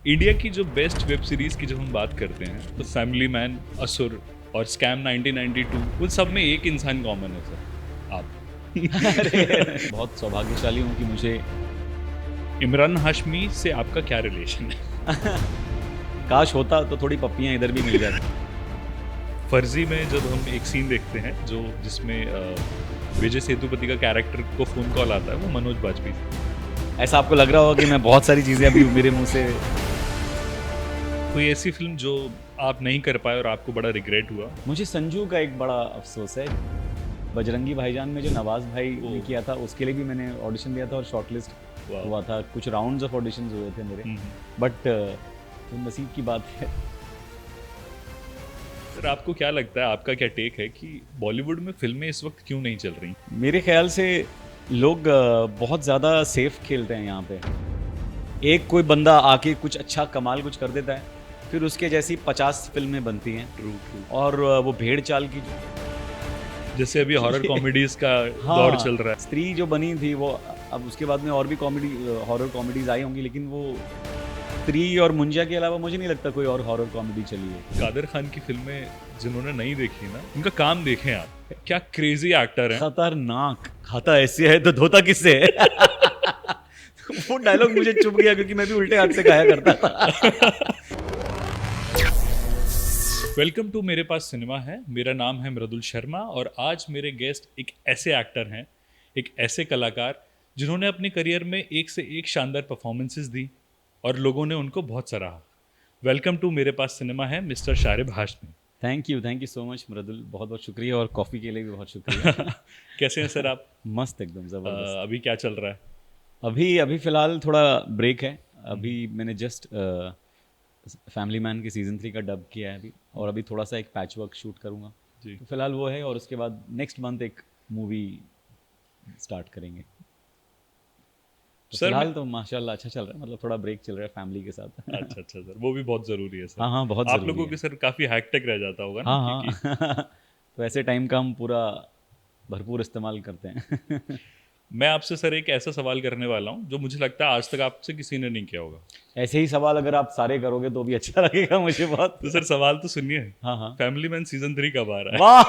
India की जो best web series की जब हम बात करते हैं तो फैमिली मैन, असुर और स्कैम 1992 उन सब में एक इंसान कॉमन है सर, आप। अरे बहुत सौभाग्यशाली हूँ कि मुझे इमरान हाशमी से आपका क्या रिलेशन है? काश होता तो थोड़ी पप्पियाँ इधर भी मिल जाती। फर्जी में जब हम एक सीन देखते हैं जो जिसमें विजय सेतुपति का कैरेक्टर को फोन कॉल आता है, वो मनोज बाजपेयी से। ऐसा आपको लग रहा होगा कि मैं बहुत सारी चीज़ें अभी मेरे मुंह से कोई ऐसी फिल्म जो आप नहीं कर पाए और आपको बड़ा रिग्रेट हुआ? मुझे संजू का एक बड़ा अफसोस है। बजरंगी भाईजान में जो नवाज भाई ने किया था उसके लिए भी मैंने ऑडिशन दिया था और शॉर्टलिस्ट वाह। हुआ था। कुछ राउंड्स ऑफ ऑडिशंस हुए थे मेरे, बट नसीब की बात है। सर आपको क्या लगता है, आपका क्या टेक है कि बॉलीवुड में फिल्में इस वक्त क्यों नहीं चल रही? मेरे ख्याल से लोग बहुत ज़्यादा सेफ खेलते हैं यहाँ पे। एक कोई बंदा आके कुछ अच्छा कमाल कुछ कर देता है, फिर उसके जैसी 50 फिल्में बनती हैं ट्रू ट्रू। और वो भेड़ चाल की जैसे अभी हॉरर कॉमेडीज का दौर हाँ, चल रहा है। स्त्री जो बनी थी वो, अब उसके बाद में और भी कॉमेडी हॉरर कॉमेडीज आई होंगी, लेकिन वो स्त्री और मुंजिया के अलावा मुझे नहीं लगता कोई और हॉरर कॉमेडी चली है। कादर खान की फिल्में जिन्होंने नहीं देखी ना, उनका काम देखें आप, क्या क्रेजी एक्टर हैं। खतरनाक, खाता ऐसे है तो धोता किससे है? वो डायलॉग मुझे चुभ गया क्योंकि मैं भी उल्टे हाथ से गाया करता था। वेलकम टू मेरे पास सिनेमा है। मेरा नाम है मृदुल शर्मा और आज मेरे गेस्ट एक ऐसे एक्टर हैं, एक ऐसे कलाकार जिन्होंने अपने करियर में एक से एक शानदार परफॉर्मेंसेस दी और लोगों ने उनको बहुत सराहा। वेलकम टू मेरे पास सिनेमा है mister Sharib Hashmi. Thank you so much Mridul, बहुत बहुत शुक्रिया, और कॉफ़ी के लिए भी बहुत शुक्रिया। कैसे हैं सर आप? मस्त, एकदम ज़बरदस्त। अभी क्या चल रहा है? अभी अभी फ़िलहाल थोड़ा ब्रेक है। अभी मैंने जस्ट फैमिली मैन की सीज़न 3 का डब किया है अभी, और अभी थोड़ा सा एक पैच वर्क शूट करूँगा। जी। तो फिलहाल वो है, और उसके बाद नेक्स्ट मंथ एक मूवी स्टार्ट करेंगे। तो सर मैं फिलहाल तो माशाल्लाह अच्छा चल रहा है, मतलब थोड़ा ब्रेक चल रहा है फैमिली के साथ। अच्छा अच्छा सर, वो भी बहुत ज़रूरी है सर। हाँ हाँ, बहुत आप ज़रूरी लोगों है। के सर काफ़ी हैक्टिक रह जाता होगा ना, हाँ क्योंकि हाँ। तो ऐसे टाइम का हम पूरा भरपूर इस्तेमाल करते हैं। मैं आपसे सर एक ऐसा सवाल करने वाला हूँ जो मुझे लगता है आज तक आपसे किसी ने नहीं किया होगा। ऐसे ही सवाल अगर आप सारे करोगे तो भी अच्छा लगेगा मुझे बहुत। तो सर सवाल तो सुनिए, हाँ हाँ। फैमिली मैन सीजन 3 कब आ रहा है? वाह!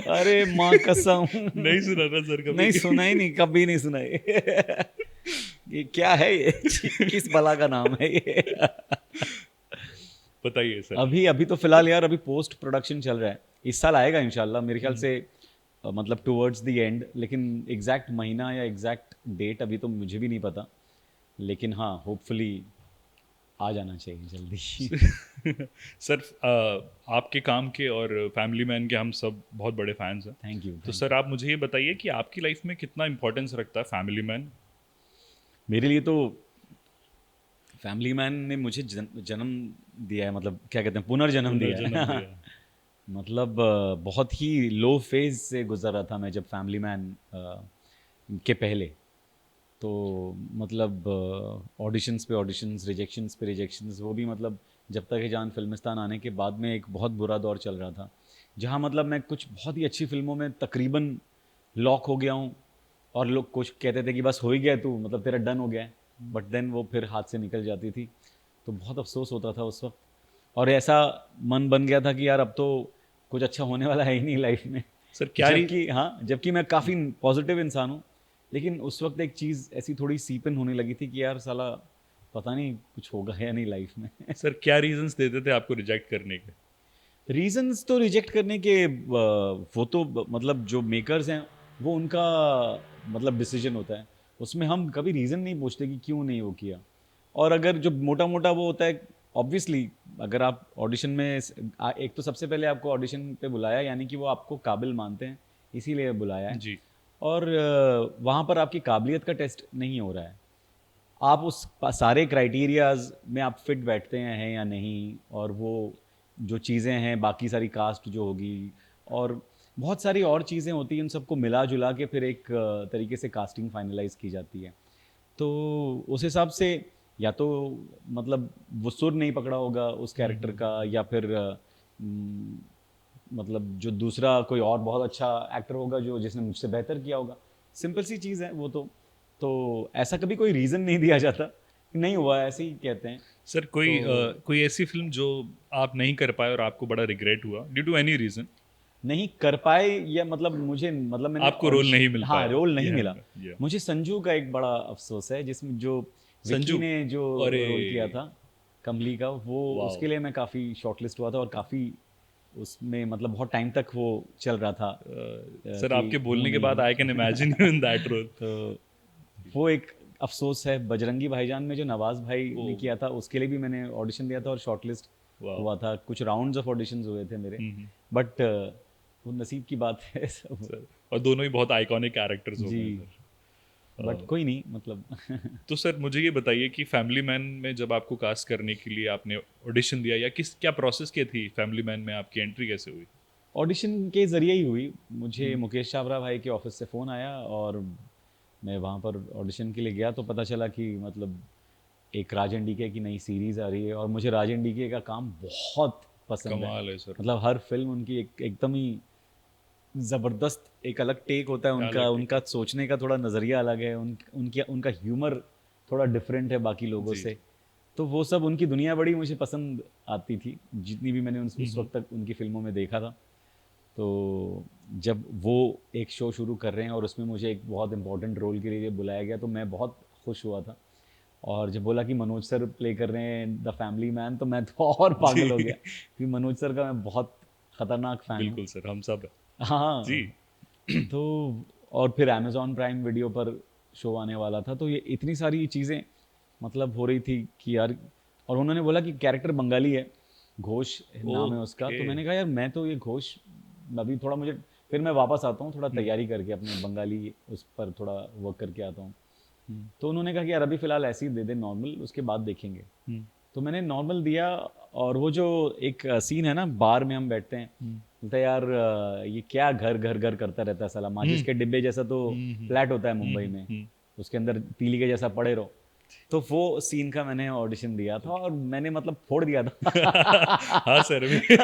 अरे माँ कसम, नहीं सुना ना सर कभी? नहीं सुना ही नहीं, कभी नहीं सुना ये। ये क्या है ये? किस बला का नाम है ये? बताइए सर। अभी अभी तो फिलहाल यार अभी पोस्ट प्रोडक्शन चल रहा है। इस साल आएगा इंशाल्लाह मेरे ख्याल से, मतलब टुवर्ड्स द एंड, लेकिन एग्जैक्ट महीना या एग्जैक्ट डेट अभी तो मुझे भी नहीं पता, लेकिन हाँ होपफुली आ जाना चाहिए जल्दी। सर आपके काम के और फैमिली मैन के हम सब बहुत बड़े फैंस हैं। थैंक यू तो थैंक सर यू। आप मुझे ये बताइए कि आपकी लाइफ में कितना इंपॉर्टेंस रखता है फैमिली मैन? मेरे लिए तो फैमिली मैन ने मुझे जन्म दिया है, मतलब क्या कहते हैं, पुनर्जन्म दिया पुनर्जन्म है। दिया। मतलब बहुत ही लो फेज से गुजर रहा था मैं जब फैमिली मैन के पहले। तो मतलब ऑडिशंस पे ऑडिशंस, रिजेक्शंस पे रिजेक्शंस, वो भी मतलब जब तक है जान फिल्मिस्तान आने के बाद में एक बहुत बुरा दौर चल रहा था, जहाँ मतलब मैं कुछ बहुत ही अच्छी फिल्मों में तकरीबन लॉक हो गया हूँ, और लोग कुछ कहते थे कि बस हो ही गया तू, मतलब तेरा डन हो गया है, बट देन वो फिर हाथ से निकल जाती थी। तो बहुत अफसोस होता था उस वक्त, और ऐसा मन बन गया था कि यार अब तो कुछ अच्छा होने वाला है ही नहीं लाइफ में। सर क्या जबकि हाँ, जबकि मैं काफ़ी पॉजिटिव इंसान हूँ, लेकिन उस वक्त एक चीज़ ऐसी थोड़ी सीपन होने लगी थी कि यार साला पता नहीं कुछ होगा या नहीं लाइफ में। सर क्या रीजंस देते थे आपको रिजेक्ट करने के? रीजंस तो रिजेक्ट करने के वो तो मतलब जो मेकर्स हैं वो उनका मतलब डिसीजन होता है, उसमें हम कभी रीज़न नहीं पूछते कि क्यों नहीं वो किया। और अगर जो मोटा मोटा वो होता है, ऑब्वियसली अगर आप ऑडिशन में एक तो सबसे पहले आपको ऑडिशन पे बुलाया, यानी कि वो आपको काबिल मानते हैं, इसीलिए बुलाया है। जी। और वहाँ पर आपकी काबिलियत का टेस्ट नहीं हो रहा है, आप उस सारे क्राइटेरियाज में आप फिट बैठते हैं या नहीं, और वो जो चीज़ें हैं बाकी सारी कास्ट जो होगी और बहुत सारी और चीज़ें होती हैं, उन सबको मिला जुला के फिर एक तरीके से कास्टिंग फाइनलाइज की जाती है। तो उस हिसाब से या तो मतलब वो सुर नहीं पकड़ा होगा उस कैरेक्टर का, या फिर मतलब जो दूसरा कोई और बहुत अच्छा एक्टर होगा जो जिसने मुझसे बेहतर किया होगा। सिंपल सी चीज़ है वो तो। तो ऐसा कभी कोई रीज़न नहीं दिया जाता, नहीं हुआ, ऐसे ही कहते हैं। सर कोई ऐसी फिल्म जो आप नहीं कर पाए और आपको बड़ा रिग्रेट हुआ ड्यू टू एनी रीजन? नहीं कर पाए या मतलब मुझे, मतलब मैंने आपको रोल नहीं मिल हाँ पाया? रोल नहीं मिला। या मुझे संजू का एक बड़ा अफसोस है, जिसमें जो विक्की संजू, ने जो अरे रोल किया था कमली का, वो वाओ, उसके लिए मैं काफ़ी शॉर्टलिस्ट हुआ था और काफ़ी उसमें मतलब बहुत टाइम तक वो चल रहा था सर कि आपके हूँ बोलने के नहीं बाद हूँ। I can imagine you in that role. तो वो एक अफसोस है। बजरंगी भाईजान में जो नवाज भाई ने किया था, उसके लिए भी मैंने ऑडिशन दिया था और शॉर्टलिस्ट वाह। हुआ था। कुछ राउंड्स ऑफ ऑडिशंस हुए थे मेरे, बट वो नसीब की बात है सब। सर और दोनों ही बहुत आइकॉनिक कैरेक्टर्स हो जी, गए सर। बट कोई नहीं, मतलब तो सर मुझे ये बताइए कि फैमिली मैन में जब आपको कास्ट करने के लिए आपने ऑडिशन दिया या क्या प्रोसेस क्या थी, फैमिली मैन में आपकी एंट्री कैसे हुई? ऑडिशन के ज़रिए ही हुई। मुझे मुकेश छाबरा भाई के ऑफिस से फ़ोन आया और मैं वहाँ पर ऑडिशन के लिए गया, तो पता चला कि मतलब एक राजन डीके की नई सीरीज़ आ रही है और मुझे राजन डीके का काम बहुत पसंद है। कमाल है सर। मतलब हर फिल्म उनकी एकदम ही ज़बरदस्त, एक अलग टेक होता है क्या उनका, अलग उनका सोचने का थोड़ा नज़रिया अलग है, उनका ह्यूमर थोड़ा डिफरेंट है बाकी लोगों जी, से। तो वो सब उनकी दुनिया बड़ी मुझे पसंद आती थी, जितनी भी मैंने उस वक्त तक उनकी फिल्मों में देखा था। तो जब वो एक शो शुरू कर रहे हैं और उसमें मुझे एक बहुत इंपॉर्टेंट रोल के लिए बुलाया गया, तो मैं बहुत खुश हुआ था। और जब बोला कि मनोज सर प्ले कर रहे हैं द फैमिली मैन, तो मैं तो और पागल हो गया, क्योंकि मनोज सर का मैं बहुत ख़तरनाक फ़ैन हूँ। बिल्कुल सर, हम सब जी। हाँ। तो और फिर अमेज़ॉन प्राइम वीडियो पर शो आने वाला था, तो ये इतनी सारी चीज़ें मतलब हो रही थी कि यार, और उन्होंने बोला कि कैरेक्टर बंगाली है, घोष नाम है उसका। ओके। तो मैंने कहा यार मैं तो ये घोष, अभी थोड़ा मुझे, फिर मैं वापस आता हूँ थोड़ा तैयारी करके अपने बंगाली उस पर थोड़ा वर्क करके आता हूँ। तो उन्होंने कहा कि यार अभी फ़िलहाल ऐसे ही दे दे नॉर्मल, उसके बाद देखेंगे। तो मैंने नॉर्मल दिया, और वो जो एक सीन है ना, बार में हम बैठते हैं, बोलता है यार ये क्या घर घर घर करता रहता है साला, माचिस के डिब्बे जैसा तो फ्लैट होता है मुंबई में, उसके अंदर तीली के जैसा पड़े रहो। तो वो सीन का मैंने ऑडिशन दिया था और मैंने मतलब फोड़ दिया था। हाँ सर, अभी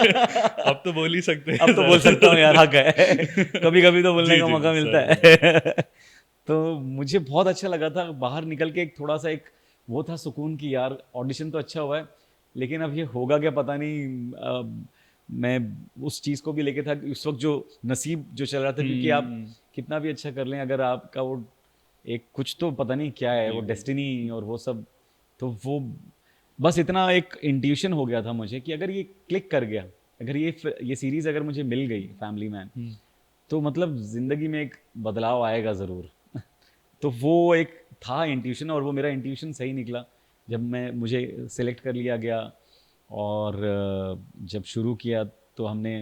अब तो बोल ही सकते हैं अब तो बोल सकता हूँ यार, हक है, कभी कभी तो बोलने जी का जी मौका मिलता सर। है। तो मुझे बहुत अच्छा लगा था बाहर निकल के, एक थोड़ा सा एक वो था सुकून कि यार ऑडिशन तो अच्छा हुआ है, लेकिन अब ये होगा क्या पता नहीं। मैं उस चीज़ को भी लेके था कि उस वक्त जो नसीब जो चल रहा था, क्योंकि आप कितना भी अच्छा कर लें, अगर आपका वो एक कुछ तो पता नहीं क्या है वो डेस्टिनी और वो सब, तो वो बस इतना एक इंट्यूशन हो गया था मुझे कि अगर ये क्लिक कर गया, अगर ये सीरीज़ अगर मुझे मिल गई फैमिली मैन, तो मतलब ज़िंदगी में एक बदलाव आएगा ज़रूर। तो वो एक था इंट्यूशन, और वो मेरा इंट्यूशन सही निकला। जब मुझे सेलेक्ट कर लिया गया और जब शुरू किया, तो हमने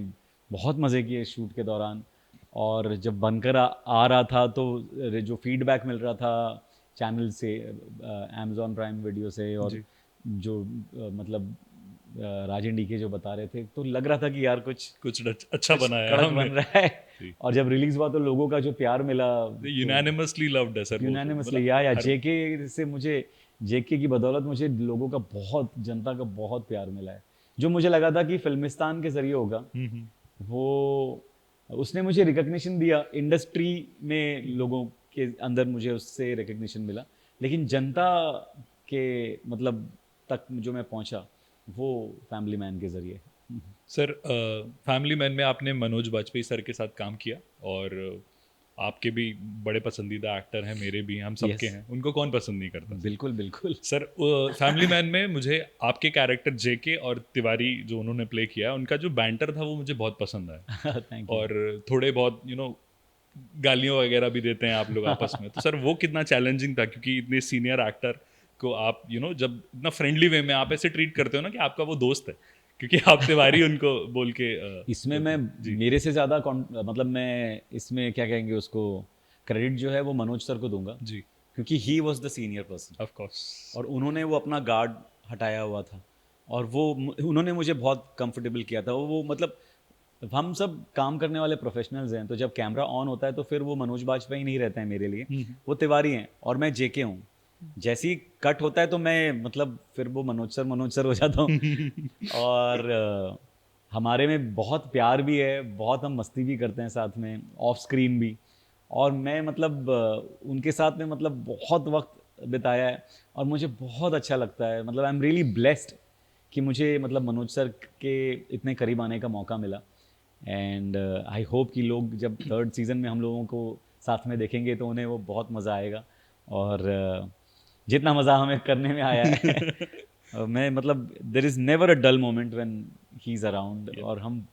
बहुत मज़े किए शूट के दौरान। और जब बनकर आ रहा था, तो जो फीडबैक मिल रहा था चैनल से, अमेज़ॉन प्राइम वीडियो से, और जी। जो मतलब राजन डीके जो बता रहे थे, तो लग रहा था कि यार कुछ अच्छा बनाया है कड़क हमने बन रहा है। जी। और जब रिलीज हुआ तो लोगों का जो प्यार मिला, तो यूनानिमसली लव्ड है सर वो तो, यूनानिमसली, मतलब या हर जेके से मुझे, जेके की बदौलत मुझे लोगों का बहुत, जनता का बहुत प्यार मिला है। जो मुझे लगा था कि फिल्मिस्तान के जरिए होगा, वो उसने मुझे रिकग्निशन दिया इंडस्ट्री में, लोगों के अंदर मुझे उससे रिकग्निशन मिला, लेकिन जनता के मतलब तक जो मैं पहुंचा, वो फैमिली मैन के जरिए। सर फैमिली मैन में आपने मनोज बाजपेयी सर के साथ काम किया, और आपके भी बड़े पसंदीदा एक्टर हैं, मेरे भी, हम सबके यस, हैं, उनको कौन पसंद नहीं करता सर। बिल्कुल बिल्कुल। सर फैमिली मैन में मुझे आपके कैरेक्टर जेके और तिवारी जो उन्होंने प्ले किया है, उनका जो बैंटर था वो मुझे बहुत पसंद आया। Thank you. और थोड़े बहुत गालियों वगैरह भी देते हैं आप लोग आपस में, तो सर वो कितना चैलेंजिंग था, क्योंकि इतने सीनियर एक्टर को आप जब इतना फ्रेंडली वे में आप ऐसे ट्रीट करते हो ना कि आपका वो दोस्त है, क्योंकि आप तिवारी उनको बोल के इसमें बोलते मैं हैं। जी मेरे से ज़्यादा मतलब मैं इसमें क्या कहेंगे उसको, क्रेडिट जो है वो मनोज सर को दूंगा, जी, क्योंकि he was the senior person, of course. और उन्होंने वो अपना गार्ड हटाया हुआ था, और वो उन्होंने मुझे बहुत कंफर्टेबल किया था। वो मतलब हम सब काम करने वाले प्रोफेशनल्स हैं, तो जब कैमरा ऑन होता है तो फिर वो मनोज बाजपेयी नहीं रहते हैं मेरे लिए, वो तिवारी हैं और मैं जेके हूँ। जैसे ही कट होता है तो मैं मतलब फिर वो मनोज सर हो जाता हूँ। और हमारे में बहुत प्यार भी है, बहुत हम मस्ती भी करते हैं साथ में ऑफ स्क्रीन भी। और मैं मतलब उनके साथ में मतलब बहुत वक्त बिताया है और मुझे बहुत अच्छा लगता है। मतलब आई एम रियली ब्लेस्ड कि मुझे मतलब मनोज सर के इतने करीब आने का मौका मिला। एंड आई होप कि लोग जब थर्ड सीज़न में हम लोगों को साथ में देखेंगे तो उन्हें वो बहुत मज़ा आएगा। और जितना मज़ा हमें करने में आया है मैं मतलब there is never a dull moment when he is around. और हम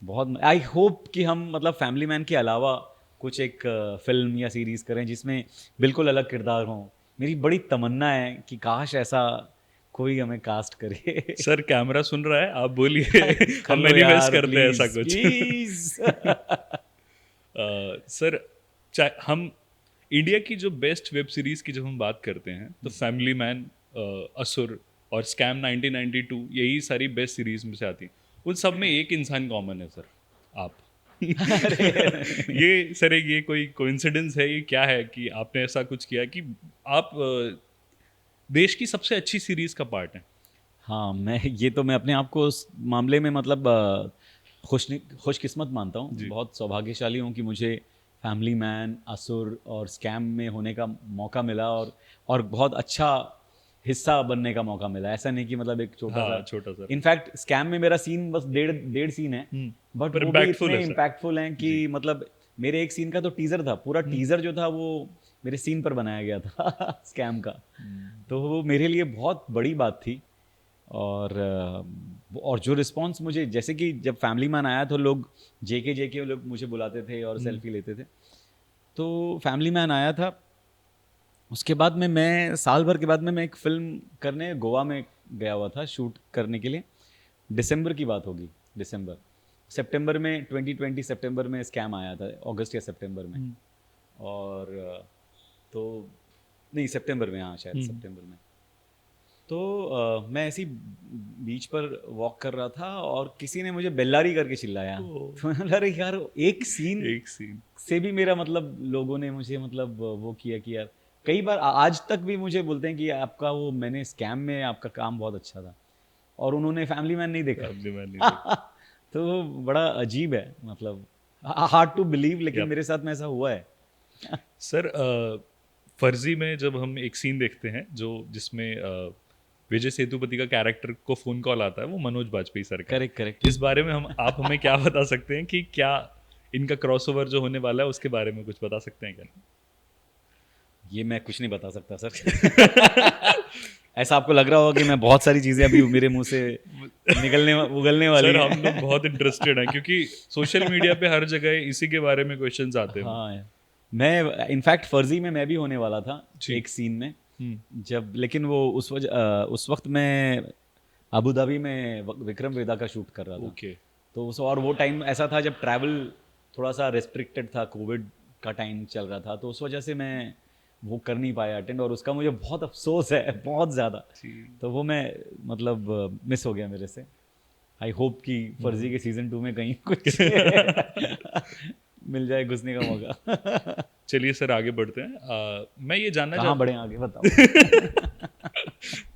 बहुत आई होप कि हम मतलब फैमिली मैन के अलावा कुछ एक फिल्म या सीरीज़ करें जिसमें बिल्कुल अलग किरदार हों। मेरी बड़ी तमन्ना है कि काश ऐसा कोई हमें कास्ट करे। सर कैमरा सुन रहा है, आप बोलिए। कर हम लो मैनिफेस्ट यार करते हैं ऐसा प्लीज कुछ। प्लीज। सर, चाहे हम इंडिया की जो बेस्ट वेब सीरीज की जब हम बात करते हैं तो फैमिली मैन, असुर और स्कैम 1992 यही सारी बेस्ट सीरीज में से आती हैं। उन सब में एक इंसान कॉमन है सर, आप। ये सर ये कोई कोइंसिडेंस है, ये क्या है कि आपने ऐसा कुछ किया कि आप देश की सबसे अच्छी सीरीज का पार्ट हैं? हाँ, मैं अपने आप को उस मामले में मतलब खुशकिस्मत मानता हूँ। जी। बहुत सौभाग्यशाली हूँ कि मुझे फैमिली मैन, असुर और स्कैम में होने का मौका मिला और बहुत अच्छा हिस्सा बनने का मौका मिला। ऐसा नहीं कि मतलब एक छोटा हाँ, सा। छोटा सा। इनफैक्ट स्कैम में मेरा सीन बस डेढ़ सीन है, बट पर वो भी इम्पैक्टफुल इतने है सर। इम्पैक्टफुल हैं कि जी। मतलब मेरे एक सीन का तो टीज़र था, पूरा टीज़र जो था वो मेरे सीन पर बनाया गया था स्कैम का। तो वो मेरे लिए बहुत बड़ी बात थी। और जो रिस्पांस मुझे, जैसे कि जब फैमिली मैन आया तो लोग जेके लोग मुझे बुलाते थे और सेल्फी लेते थे। तो फैमिली मैन आया था, उसके बाद में मैं साल भर के बाद में मैं एक फिल्म करने गोवा में गया हुआ था शूट करने के लिए। दिसंबर की बात होगी, सितंबर में 2020 सितंबर में स्कैम आया था, अगस्त या सितंबर में। और तो नहीं, सितंबर में, हाँ शायद सितंबर में। तो मैं ऐसी बीच पर वॉक कर रहा था और किसी ने मुझे बेल्लारी करके चिल्लाया। तो मैं बोला, अरे यार एक सीन एक सीन। से भी मेरा मतलब लोगों ने मुझे मतलब वो किया कि यार कई बार आज तक भी मुझे बोलते हैं कि आपका वो, मैंने स्कैम में आपका काम बहुत अच्छा था, और उन्होंने फैमिली मैन नहीं फैमिली मैन नहीं देखा। तो वो बड़ा अजीब है, मतलब हार्ड टू बिलीव, लेकिन देख। मेरे साथ में ऐसा हुआ है। सर, फर्जी में जब हम एक सीन देखते हैं जो जिसमें विजय सेतुपति का कैरेक्टर को फोन कॉल आता है, वो मनोज बाजपेयी सर का है। Correct correct. इस बारे में आप हमें क्या बता सकते हैं कि क्या इनका क्रॉसओवर जो होने वाला है उसके बारे में कुछ बता सकते हैं क्या? ये मैं कुछ नहीं बता सकता सर। ऐसा आपको लग रहा होगा कि मैं बहुत सारी चीजें अभी मेरे मुंह से उगलने वाली सर, हैं। हम लोग बहुत इंटरेस्टेड हैं क्योंकि सोशल मीडिया पे हर जगह इसी के बारे में क्वेश्चंस आते हैं। हाँ, मैं इनफैक्ट फर्जी में मैं भी होने वाला था जी। एक सीन में, हम्म। जब, लेकिन वो उस वक्त मैं अबू धाबी में विक्रम वेदा का शूट कर रहा था। ओके। तो और वो टाइम ऐसा था जब ट्रैवल थोड़ा सा रेस्ट्रिक्टेड था, कोविड का टाइम चल रहा था, तो उस वजह से मैं वो कर नहीं पाया अटेंड, और उसका मुझे बहुत अफसोस है, बहुत ज़्यादा। जी। तो वो मैं मतलब मिस हो गया मेरे से। आई होप कि फर्जी के सीजन 2 में कहीं कुछ मिल जाए घुसने का मौका। चलिए सर, आगे बढ़ते हैं। मैं ये जानना कहाँ चाहता बढ़े आगे बताओ।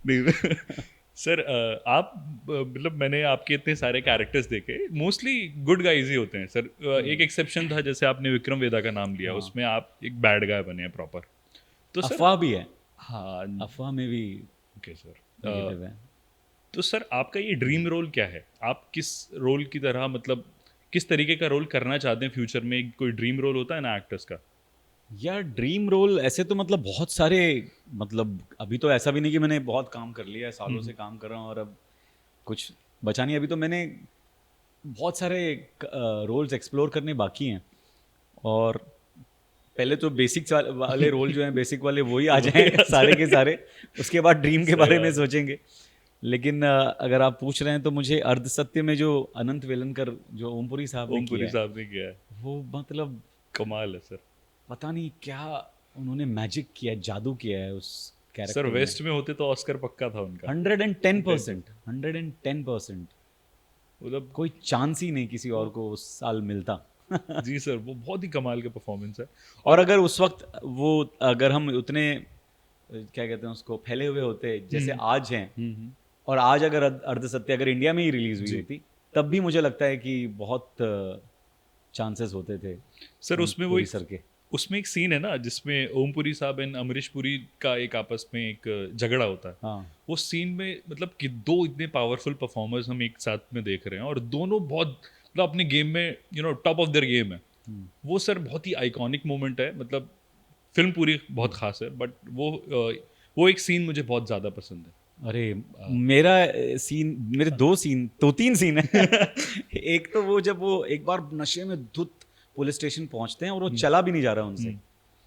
नहीं सर, आप मतलब मैंने आपके इतने सारे कैरेक्टर्स देखे, मोस्टली गुड गाइज ही होते हैं सर। एक एक्सेप्शन था, जैसे आपने विक्रम वेदा का नाम लिया, हाँ। उसमें आप एक बैड गाय बने हैं प्रॉपर। तो सर, अफवाह भी है, हाँ, अफवाह में भी ओके सर। नेगेटिव है। तो सर, आपका ये ड्रीम रोल क्या है? आप किस रोल की तरह, मतलब किस तरीके का रोल करना चाहते हैं फ्यूचर में? कोई ड्रीम रोल होता है ना एक्टर्स का? यार ड्रीम रोल ऐसे तो मतलब बहुत सारे, मतलब अभी तो ऐसा भी नहीं कि मैंने बहुत काम कर लिया है, सालों से काम कर रहा हूँ और अब कुछ बचा नहीं। अभी तो मैंने बहुत सारे रोल्स एक्सप्लोर करने बाकी हैं, और पहले तो बेसिक वाले रोल जो हैं, बेसिक वाले वही आ जाएं सारे के सारे, उसके बाद ड्रीम के सही बारे में बात है। सोचेंगे। लेकिन अगर आप पूछ रहे हैं तो मुझे अर्ध सत्य में जो अनंत वेलनकर, जो ओमपुरी साहब ने किया ओमपुरी है, साहब ने किया है, वो मतलब कमाल है सर। पता नहीं क्या उन्होंने मैजिक किया है, जादू किया है उस सर, कैरेक्टर में। वेस्ट में होते तो ऑस्कर पक्का था उनका। 110%, 110%। मतलब कोई चांस ही नहीं किसी और को उस साल मिलता। जी सर, वो बहुत ही कमाल का परफॉर्मेंस है। और अगर उस वक्त वो, अगर हम उतने क्या कहते हैं उसको, फैले हुए होते जैसे आज हैं, और आज अगर अर्ध सत्य अगर इंडिया में ही रिलीज हुई जी। होती, तब भी मुझे लगता है कि बहुत चांसेस होते थे सर, उसमें पूरी सर के। उसमें एक सीन है ना जिसमें ओमपुरी साहब एंड अमरीश पुरी का एक आपस में एक झगड़ा होता है। हाँ वो सीन में मतलब कि दो इतने पावरफुल परफॉर्मर्स हम एक साथ में देख रहे हैं और दोनों बहुत मतलब अपने गेम में टॉप ऑफ देयर गेम है। वो सर बहुत ही आइकॉनिक मोमेंट है, मतलब फिल्म पूरी बहुत खास है, बट वो एक सीन मुझे बहुत ज़्यादा पसंद है। अरे मेरा सीन, मेरे दो सीन, दो तीन सीन है। एक तो वो जब वो एक बार नशे में धुत पुलिस स्टेशन पहुंचते हैं और वो चला भी नहीं जा रहा उनसे,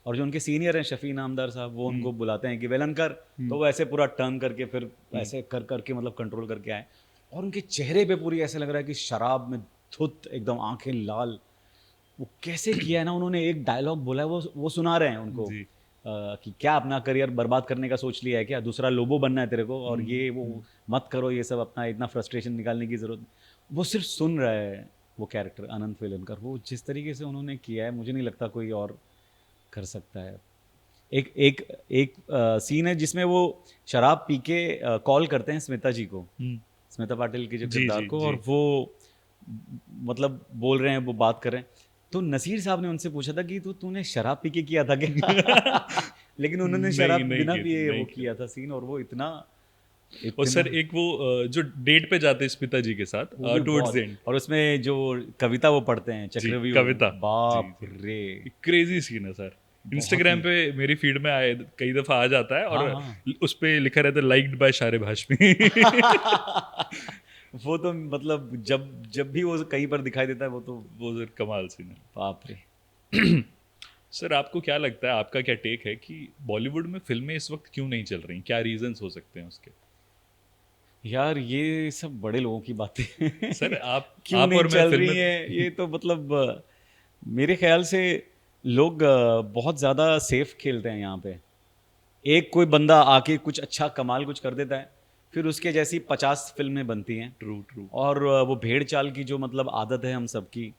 और जो उनके सीनियर हैं शफी नामदार साहब, वो उनको बुलाते हैं कि वेलनकर, तो वो ऐसे पूरा टर्न करके फिर ऐसे कर करके मतलब कंट्रोल करके आए, और उनके चेहरे पे पूरी ऐसे लग रहा है कि शराब में धुत एकदम आंखें लाल। वो कैसे किया है ना उन्होंने, एक डायलॉग बोला है, वो सुना रहे हैं उनको जी। कि क्या अपना करियर बर्बाद करने का सोच लिया है क्या, दूसरा लोबो बनना है तेरे को, और ये वो मत करो ये सब, अपना इतना फ्रस्ट्रेशन निकालने की ज़रूरत। वो सिर्फ सुन रहा है वो कैरेक्टर अनंत वेलनकर, वो जिस तरीके से उन्होंने किया है मुझे नहीं लगता कोई और कर सकता है। एक एक एक सीन है जिसमें वो शराब पी के कॉल करते हैं स्मिता जी को, स्मिता पाटिल के जो जी, किरदार जी, को, जी। और वो मतलब बोल रहे हैं, वो बात कर रहे हैं, तो नसीर साहब ने उनसे पूछा था कि तूने शराब पी के किया था क्या? लेकिन उन्होंने शराब नहीं बिना किया था, पिए नहीं वो किया। किया था सीन, और वो इतना और इतना सर एक वो जो डेट पे जाते हैं स्मिता जी के साथ वो भी टुवर्ड्स द बहुत, एंड। और उसमें जो कविता वो पढ़ते हैं जी, चक्रव्यूह, कविता। जी, बाप जी। रे, क्रेजी सीन है सर। बहुत इंस्टाग्राम ही, पे मेरी फीड में आए कई दफा आ जाता है, हाँ और हाँ। उस पे लिखा रहता है लाइक्ड बाय शारिब हाशमी। वो तो मतलब जब जब भी वो कहीं पर दिखाई देता है वो तो वो सर कमाल सीन है। बाप रे। सर आपको क्या लगता है, आपका क्या टेक है कि बॉलीवुड में फिल्में इस वक्त क्यों नहीं चल रही, क्या रीजंस हो सकते हैं उसके? यार ये सब बड़े लोगों की बातें सर हैं। आप क्यों आप नहीं और मैं चल रही फिल्में है ये तो मतलब मेरे ख्याल से लोग बहुत ज़्यादा सेफ खेलते हैं यहाँ पे। एक कोई बंदा आके कुछ अच्छा कमाल कुछ कर देता है, फिर उसके जैसी 50 फिल्में बनती हैं, ट्रू ट्रू। और वो भेड़ चाल की जो मतलब आदत है हम सबकी,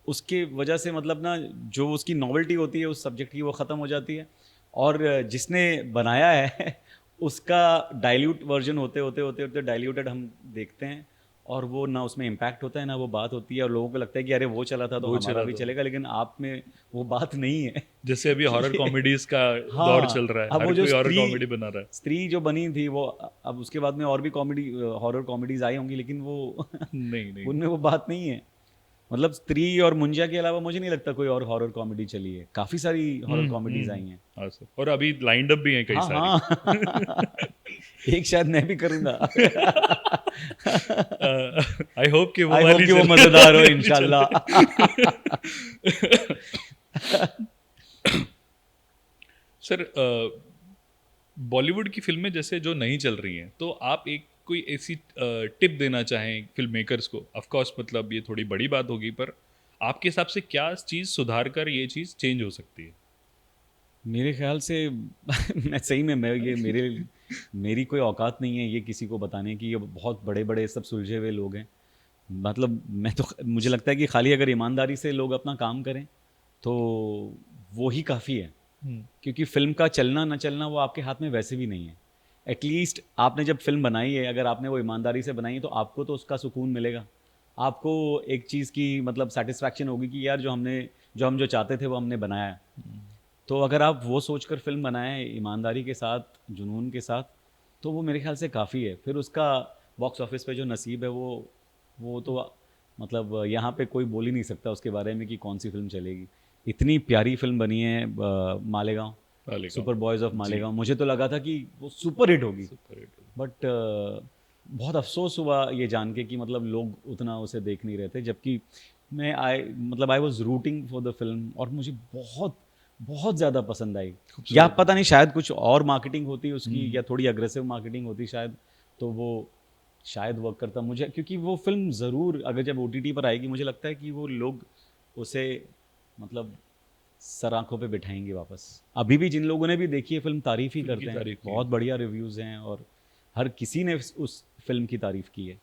उसके वजह से मतलब ना जो उसकी नॉवेल्टी होती है उस सब्जेक्ट की वो ख़त्म हो जाती है, और जिसने बनाया है उसका डाइल्यूट वर्जन होते होते होते होते डाइल्यूटेड हम देखते हैं, और वो ना उसमें इम्पैक्ट होता है ना वो बात होती है, और लोगों को लगता है कि अरे वो चला था तो वो हमारा चला भी था। चलेगा, लेकिन आप में वो बात नहीं है। जैसे अभी हॉरर ये कॉमेडीज का दौर चल हाँ, रहा है, अब हर वो जो कोई हॉरर स्त्री कॉमेडी बना रहा है। स्त्री जो बनी थी वो अब उसके बाद में और भी कॉमेडी हॉरर कॉमेडीज आई होंगी, लेकिन वो नहीं नहीं। उनमें वो बात नहीं है। मतलब स्त्री और मुंजा के अलावा मुझे नहीं लगता कोई और हॉरर कॉमेडी चली है, काफी सारी हॉरर कॉमेडीज आई हैं। हाँ सर, और अभी लाइंड अप भी हैं कई हाँ सारी। हाँ। एक शायद मैं भी करूंगा। आई होप कि वो आई होप वाली कि वो चले, मजेदार हो वाली इंशाल्लाह। सर बॉलीवुड की फिल्में जैसे जो नहीं चल रही हैं, तो आप एक कोई ऐसी टिप देना चाहें फिल्म मेकर्स को? ऑफ कोर्स मतलब ये थोड़ी बड़ी बात होगी, पर आपके हिसाब से क्या चीज़ सुधार कर ये चीज़ चेंज हो सकती है? मेरे ख्याल से मैं सही में मैं ये मेरी कोई औकात नहीं है ये किसी को बताने की, ये बहुत बड़े बड़े सब सुलझे हुए लोग हैं। मतलब मैं तो मुझे लगता है कि खाली अगर ईमानदारी से लोग अपना काम करें तो वो ही काफ़ी है, क्योंकि फिल्म का चलना ना चलना वो आपके हाथ में वैसे भी नहीं है। एटलीस्ट आपने जब फिल्म बनाई है, अगर आपने वो ईमानदारी से बनाई है तो आपको तो उसका सुकून मिलेगा, आपको एक चीज़ की मतलब सेटिस्फैक्शन होगी कि यार जो हम जो चाहते थे वो हमने बनाया है। तो अगर आप वो सोचकर फिल्म बनाएं ईमानदारी के साथ, जुनून के साथ, तो वो मेरे ख्याल से काफ़ी है। फिर उसका बॉक्स ऑफिस पे जो नसीब है वो तो मतलब यहाँ पे कोई बोल ही नहीं सकता उसके बारे में कि कौन सी फिल्म चलेगी। इतनी प्यारी फिल्म बनी है Malegaon, Malegaon. Super boys of जी। मालेगांव, मुझे तो लगा था कि वो सुपर हिट होगी, सुपर हिट। बट बहुत अफसोस हुआ ये जान के कि मतलब लोग उतना उसे देख नहीं रहे थे, जबकि I was rooting for the film, और मुझे बहुत बहुत ज़्यादा पसंद आई। या पता नहीं शायद कुछ और मार्केटिंग होती उसकी, या थोड़ी अग्रेसिव मार्केटिंग होती शायद, तो वो शायद वर्क करता मुझे, क्योंकि वो फिल्म ज़रूर अगर जब OTT पर आएगी मुझे लगता है कि वो लोग उसे मतलब सर आंखों पे बिठाएंगे वापस। अभी भी जिन लोगों ने भी देखी है फिल्म तारीफ़ ही करते हैं, बहुत बढ़िया रिव्यूज़ हैं, और हर किसी ने उस फिल्म की तारीफ़ की है।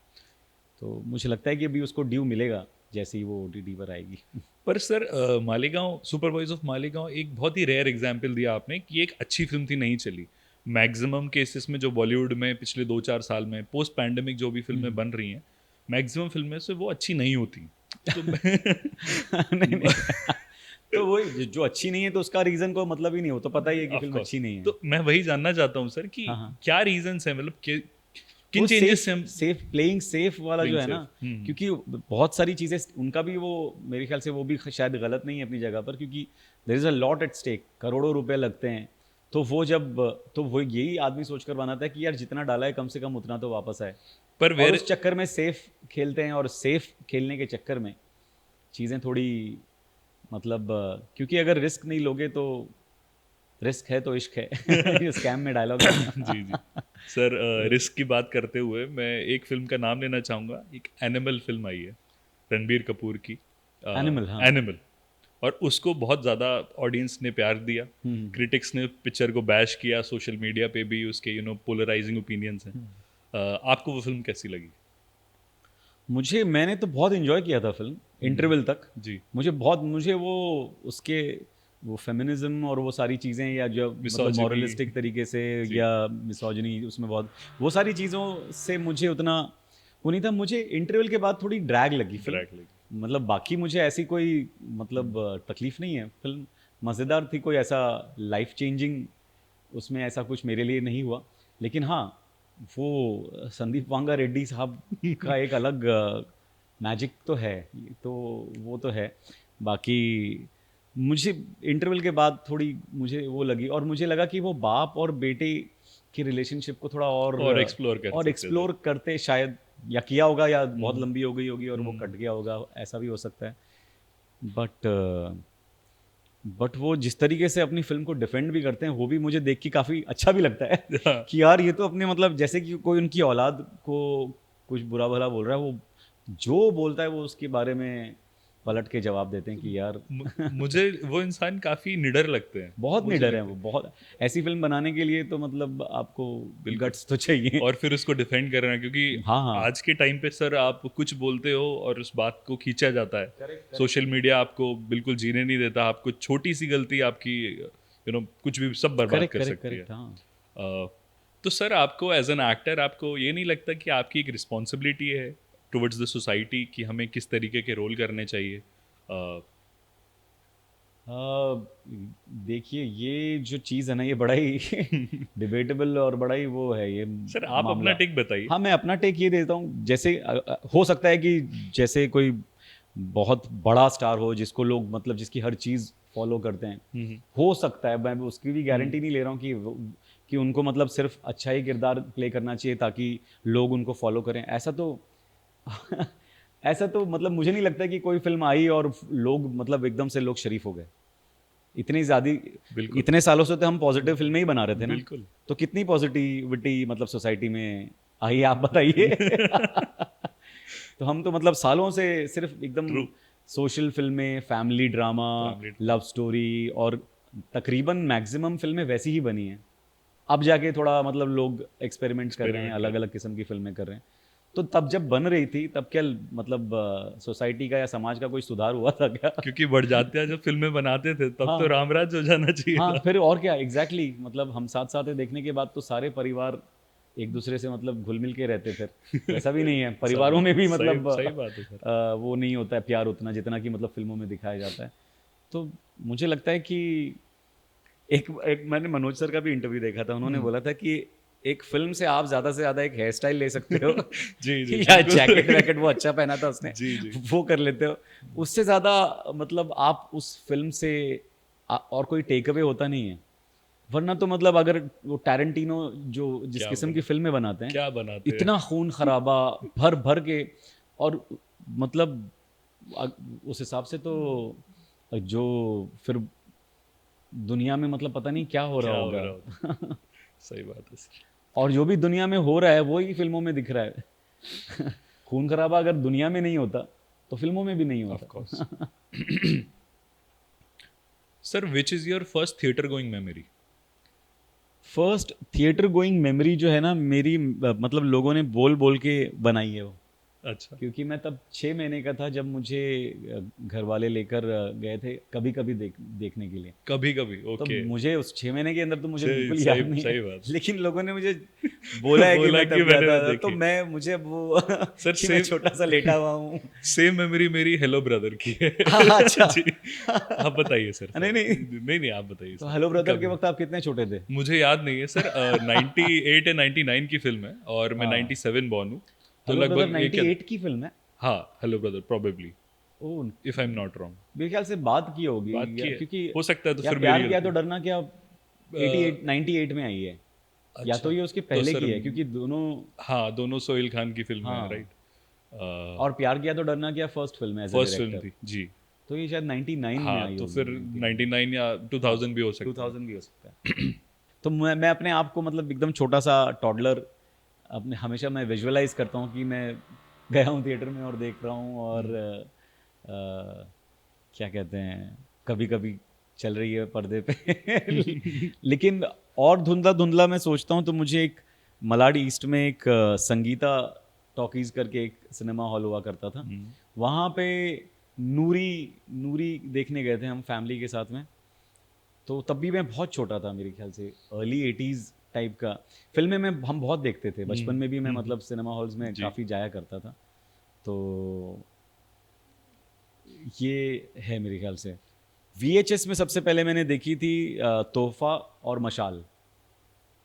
तो मुझे लगता है कि अभी उसको ड्यू मिलेगा जैसे ही वो OTT पर आएगी। पर sir Malegaon, super boys of Malegaon एक बहुत ही रेयर एग्जाम्पल दिया आपने कि एक अच्छी फिल्म थी, नहीं चली। मैक्सिमम केसेस में जो बॉलीवुड में पिछले 2-4 साल में पोस्ट पैंडमिक जो भी फिल्में बन रही हैं, मैक्सिमम फिल्में से वो अच्छी नहीं होती। तो नहीं, नहीं। तो वही जो अच्छी नहीं है तो उसका रीजन को मतलब ही नहीं हो, तो पता ही है कि Of फिल्म course. अच्छी नहीं है। तो मैं वही जानना चाहता हूँ सर कि हाँ, हाँ। क्या रीजंस है, मतलब किन वो चेंजेस से हम सेफ प्लेइंग सेफ वाला जो playing है ना, safe? क्योंकि बहुत सारी चीजें उनका भी वो, मेरे ख्याल से वो भी शायद गलत नहीं है अपनी जगह पर, क्योंकि there is a lot at stake, करोड़ों रुपए लगते हैं। तो वो जब, तो वो यही आदमी सोचकर बनाता है कि यार जितना डाला है कम से कम उतना तो वापस आए, पर और वेर उस चक्कर में सेफ खेलते हैं, और सेफ खेलने के चक्कर में चीज़ें थोड़ी मतलब क्योंकि अगर रिस्क नहीं लोगे तो रिस्क है तो इश्क है ये स्कैम में डायलॉग है ना। जी जी सर, रिस्क की बात करते हुए मैं एक फिल्म का नाम लेना चाहूँगा। एक एनिमल फिल्म आई है रणबीर कपूर की, एनिमल, हाँ। एनिमल, और उसको बहुत ज़्यादा ऑडियंस ने प्यार दिया। क्रिटिक्स ने पिक्चर को बैश किया, सोशल मीडिया पे भी उसके पोलराइजिंग ओपिनियंस हैं। आपको वो फिल्म कैसी लगी? मैंने तो बहुत इन्जॉय किया था फिल्म, इंटरवल तक। जी। मुझे वो उसके वो फेमिनिज्म और वो सारी चीज़ें, या जो मतलब Misogyny, मॉरलिस्टिक तरीके से, जी। या मिसोजिनी उसमें बहुत, वो सारी चीज़ों से मुझे उतना वो नहीं था। मुझे इंटरवल के बाद थोड़ी ड्रैग लगी फिल्म। ड्रैग लगी। मतलब बाकी मुझे ऐसी कोई मतलब तकलीफ नहीं है, फिल्म मज़ेदार थी, कोई ऐसा लाइफ चेंजिंग उसमें ऐसा कुछ मेरे लिए नहीं हुआ। लेकिन हाँ, वो संदीप वांगा रेड्डी साहब का एक अलग मैजिक तो है, तो वो तो है। बाकी मुझे इंटरवल के बाद थोड़ी मुझे वो लगी, और मुझे लगा कि वो बाप और बेटे की रिलेशनशिप को थोड़ा और एक्सप्लोर कर और सकते थे। एक्सप्लोर करते शायद, या किया होगा, या बहुत लंबी हो गई होगी और वो कट गया होगा, ऐसा भी हो सकता है। बट वो जिस तरीके से अपनी फिल्म को डिफेंड भी करते हैं, वो भी मुझे देख के काफ़ी अच्छा भी लगता है हाँ। कि यार ये तो अपने मतलब जैसे कि कोई उनकी औलाद को कुछ बुरा भला बोल रहा है, वो जो बोलता है वो उसके बारे में पलट के जवाब देते हैं कि यार मुझे वो इंसान काफ़ी निडर लगते हैं। बहुत मुझे निडर है लगता वो, बहुत। ऐसी फिल्म बनाने के लिए तो मतलब आपको गट्स तो चाहिए। और फिर उसको डिफेंड करना, क्योंकि हाँ, हाँ। आज के टाइम पे सर आप कुछ बोलते हो और उस बात को खींचा जाता है। सोशल मीडिया आपको बिल्कुल जीने नहीं देता। आपको छोटी सी गलती आपकी कुछ भी सब बर्बाद करेक्ट, कर करेक्ट, सकती है। करेक्ट, हाँ। तो सर आपको एज एन एक्टर आपको ये नहीं लगता कि आपकी एक रिस्पॉन्सिबिलिटी है टुवर्ड्स द सोसाइटी कि हमें किस तरीके के रोल करने चाहिए? देखिए ये जो चीज़ है ना, ये बड़ा ही डिबेटेबल और बड़ा ही वो है ये सर आप अपना मामला। टेक बताइए। हाँ, मैं अपना टेक ये देता हूँ, जैसे हो सकता है कि जैसे कोई बहुत बड़ा स्टार हो जिसको लोग मतलब जिसकी हर चीज़ फॉलो करते हैं, हो सकता है, मैं उसकी भी गारंटी नहीं ले रहा हूँ कि उनको मतलब सिर्फ अच्छा ही किरदार प्ले करना चाहिए ताकि लोग उनको फॉलो करें, ऐसा तो ऐसा तो मतलब मुझे नहीं लगता कि कोई फिल्म आई और लोग मतलब एकदम से लोग शरीफ हो गए। बिल्कुल। इतने सालों से तो हम पॉजिटिव फिल्में ही बना रहे थे ना, बिल्कुल। तो कितनी पॉजिटिविटी मतलब सोसाइटी में आई, आप बताइए। तो हम तो मतलब सालों से सिर्फ एकदम True. सोशल फिल्में, family drama, Family love story, और तकरीबन मैक्सिमम फिल्में वैसी ही बनी हैं। अब जाके थोड़ा मतलब लोग एक्सपेरिमेंट कर रहे हैं, अलग अलग किस्म की फिल्में कर रहे हैं। तो तब जब बन रही थी तब क्या मतलब सोसाइटी का या समाज का कोई सुधार हुआ था क्या? क्योंकि बढ़ जाते हैं जब फिल्में बनाते थे तब हाँ। तो रामराज हो जाना चाहिए हाँ, था। फिर और क्या, एग्जैक्टली मतलब हम साथ साथ देखने के बाद तो सारे परिवार एक दूसरे से मतलब घुल मिल के रहते थे। वैसा भी नहीं है, परिवारों में भी मतलब सही बात है सर। वो नहीं होता है प्यार उतना जितना कि मतलब फिल्मों में दिखाया जाता है। तो मुझे लगता है कि एक मैंने मनोज सर का भी इंटरव्यू देखा था, उन्होंने बोला था कि एक फिल्म से आप ज़्यादा से ज़्यादा एक हेयर स्टाइल ले सकते हो जी जी या जैकेट वैकेट वो अच्छा पहना था उसने, जी जी वो कर लेते हो। उससे ज़्यादा मतलब आप उस फिल्म से और कोई टेक अवे होता नहीं है। वरना तो मतलब अगर वो टैरेंटिनो जो जिस क्या किस्म की फिल्में बनाते हैं, क्या बनाते हैं। इतना खून खराबा भर भर के, और मतलब उस हिसाब से तो जो फिर दुनिया में मतलब पता नहीं क्या हो रहा क्या हो होगा। रहा होता। सही बात है सर। और जो भी दुनिया में हो रहा है वो ही फिल्मों में दिख रहा है। खून खराबा अगर दुनिया में नहीं होता तो फिल्मों में भी नहीं ऑफ होता। Course. Sir which is your first theatre going memory? First theatre going memory जो है ना मेरी मतलब लोगों ने बोल बोल के बनाई है वो। अच्छा, क्योंकि मैं तब 6 महीने का था जब मुझे घर वाले लेकर गए थे कभी कभी देखने के लिए। कभी कभी, तो ओके। मुझे उस 6 महीने के अंदर तो मुझे सही बिल्कुल याद सही नहीं है, सही बात। लेकिन लोगों ने मुझे बोला है कि बोला मैं कि तब गया मैंने था, तो देखी। मैं मुझे अब वो सर कि मैं छोटा सा लेटा हुआ हूँ। सेम मेमोरी मेरी हेलो ब्रदर की है। अच्छा। जी, आप बताइए सर। नहीं नहीं, नहीं नहीं, आप बताइए तो सर। हेलो ब्रदर के कभी वक्त आप कितने छोटे थे? मुझे याद नहीं है सर। 98 या 99 की फिल्म है और मैं हाँ, 97 बॉर्न हूँ, तो हेलो ब्रदर लगभग एक या 98 की फिल्म है। हाँ, hello brother probably, oh, if I am not wrong. मेरे ख्याल से बात की होगी बात की है, क्योंकि हो सकता है तो या फिर मेरी प्यार किया तो गलती। डरना क्या 88 98 में आई है, या अच्छा, तो ये उसके तो पहले सर की है क्योंकि दोनों। हाँ, दोनों सोहेल खान की फिल्म है, हाँ, राइट। और प्यार किया तो डरना क्या फर्स्ट फिल्म है as a first film director, थी जी। तो ये शायद 99 में हाँ, आई तो होगी, फिर 99। 99 या हाँ, 2000 भी हो सकता है। 2000 भी हो सकता है। तो मैं अपने आप को मतलब एकदम छोटा सा टॉडलर अपने हमेशा मैं विजुअलाइज करता हूँ कि मैं गया हूँ थिएटर में और देख रहा हूँ, और क्या कहते हैं, कभी कभी चल रही है पर्दे पे। लेकिन और धुंधला धुंधला मैं सोचता हूँ तो मुझे एक मलाड ईस्ट में एक संगीता टॉकीज करके एक सिनेमा हॉल हुआ करता था, वहाँ पे नूरी नूरी देखने गए थे हम फैमिली के साथ में। तो तब भी मैं बहुत छोटा था, मेरे ख्याल से अर्ली 80s टाइप का फिल्में में हम बहुत देखते थे बचपन में भी। मैं मतलब सिनेमा हॉल्स में जी। काफ़ी जाया करता था। तो ये है मेरे ख्याल से। VHS में सबसे पहले मैंने देखी थी तोहफा और मशाल,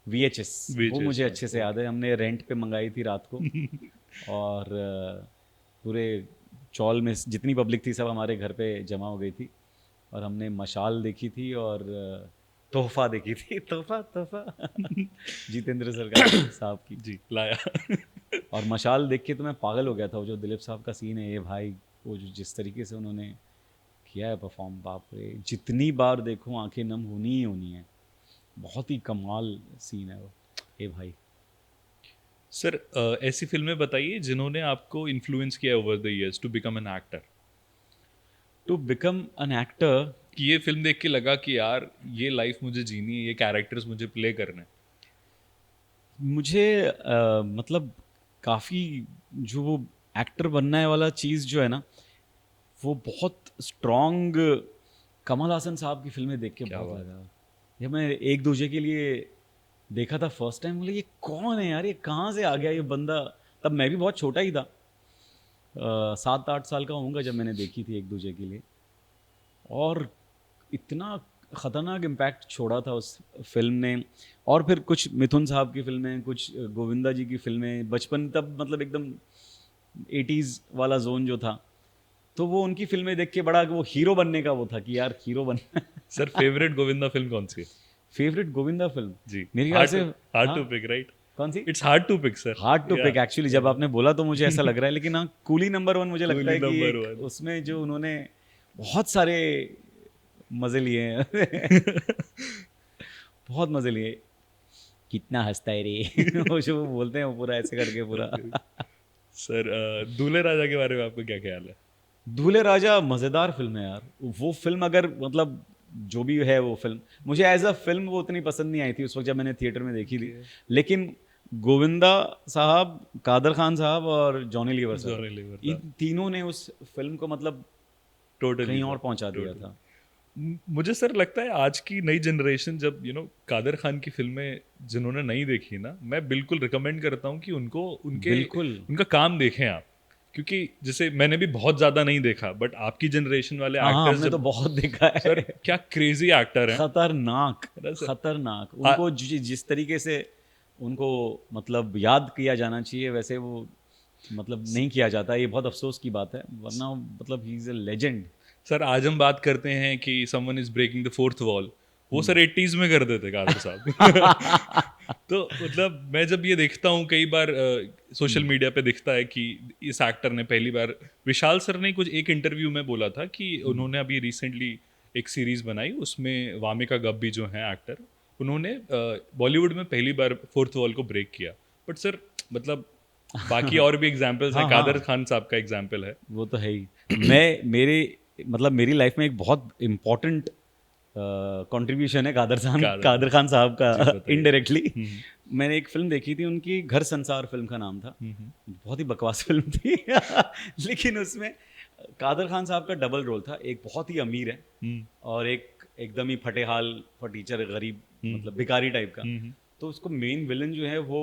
VHS। वो VHS मुझे में, अच्छे से याद है, हमने रेंट पे मंगाई थी रात को, और पूरे चौल में जितनी पब्लिक थी सब हमारे घर पे जमा हो गई थी, और हमने मशाल देखी थी और तोहफा देखी थी। तोहफा तोहफा जितेंद्र सरकार साहब की। जी लाया। और मशाल देख के तो मैं पागल हो गया था। वो जो दिलीप साहब का सीन है ये भाई, वो जो जिस तरीके से उन्होंने किया है परफॉर्म, बाप रे, जितनी बार देखो आंखें नम होनी ही होनी है। बहुत ही कमाल सीन है वो, ए भाई। सर ऐसी फिल्में बताइए जिन्होंने आपको इन्फ्लुएंस किया over the years to become an actor, to become an actor, कि ये फिल्म देख के लगा कि यार ये लाइफ मुझे जीनी है, ये कैरेक्टर्स मुझे प्ले करने हैं। मुझे मतलब काफ़ी जो वो एक्टर बनना है वाला चीज़ जो है ना, वो बहुत स्ट्रॉन्ग कमल हासन साहब की फिल्में देख के क्या बहुत बात। लगा। जब मैं एक दूजे के लिए देखा था फर्स्ट टाइम, बोले ये कौन है यार, ये कहाँ से आ गया ये बंदा। तब मैं भी बहुत छोटा ही था, 7-8 साल का होऊंगा जब मैंने देखी थी एक दूजे के लिए, और इतना ख़तरनाक इम्पैक्ट छोड़ा था उस फिल्म ने। और फिर कुछ मिथुन साहब की फिल्में, कुछ गोविंदा जी की फिल्में, बचपन तब मतलब एकदम 80s वाला जोन जो था, तो वो उनकी फिल्में देख के बड़ा वो हीरो बनने का वो था कि यार हीरो बनना है। सर फेवरेट गोविंदा फिल्म कौन सी है? फेवरेट गोविंदा फिल्म जी, मेरे ख्याल से, हार्ड हाँ, टू पिक, राइट? कौन सी? It's hard to pick sir. Hard to pick actually, जब आपने बोला तो मुझे ऐसा लग रहा है, लेकिन हाँ, कूली नंबर 1 मुझे लगता कूली है कि नंबर एक 1। उसमें जो उन्होंने बहुत सारे मजे लिए हैं। बहुत मजे लिए। कितना हंसता है रे। वो जो वो बोलते हैं वो पूरा ऐसे करके पूरा। सर दूल्हे राजा के बारे में आपको क्या ख्याल है? दूल्हे राजा मज़ेदार फिल्म है यार। वो फिल्म अगर मतलब जो भी है वो फिल्म, मुझे एज अ फिल्म वो उतनी पसंद नहीं आई थी उस वक्त जब मैंने थिएटर में देखी थी। लेकिन गोविंदा साहब, कादर खान साहब और जॉनी लीवर सर, जॉनी लीवर इन तीनों ने उस फिल्म को मतलब टोटली कहीं और पहुंचा दिया था। मुझे सर लगता है आज की नई जनरेशन जब कादर खान की फिल्में जिन्होंने नहीं देखी ना, मैं बिल्कुल रिकमेंड करता हूँ कि उनको बिल्कुल। उनका काम देखें आप, क्योंकि जैसे मैंने भी बहुत ज्यादा नहीं देखा, बट आपकी जनरेशन वाले हाँ हाँ, एक्टर्स हमने तो जब, बहुत देखा है। सर क्या क्रेजी एक्टर हैं। खतरनाक, है ना सर? खतरनाक। उनको जिस तरीके से उनको मतलब याद किया जाना चाहिए वैसे वो मतलब नहीं किया जाता। ये बहुत अफसोस की बात है, वरना मतलब he is a legend. Sir आज हम बात करते हैं कि someone is breaking the fourth wall, वो सर 80s में कर देते कादर साहब। तो मतलब मैं जब ये देखता हूँ कई बार सोशल मीडिया पे दिखता है कि इस एक्टर ने पहली बार, विशाल सर ने कुछ एक इंटरव्यू में बोला था कि उन्होंने अभी रिसेंटली एक सीरीज बनाई, उसमें वामिका गब्बी जो हैं एक्टर, उन्होंने बॉलीवुड में पहली बार फोर्थ वॉल को ब्रेक किया। बट सर मतलब बाकी और भी एग्जाम्पल्स हैं, हाँ कादर हाँ, खान साहब का एग्जाम्पल है। वो तो है ही। मैं मेरे मतलब मेरी लाइफ में एक बहुत इम्पोर्टेंट कंट्रीब्यूशन है कादर कादर खान साहब का जी, बताइए। इनडायरेक्टली। मैंने एक फिल्म देखी थी उनकी, घर संसार फिल्म का नाम था। बहुत ही बकवास फिल्म थी लेकिन उसमें कादर खान साहब का डबल रोल था। एक बहुत ही अमीर है और एक एकदम ही फटेहाल फटीचर गरीब, मतलब भिखारी टाइप का। तो उसको मेन विलन जो है वो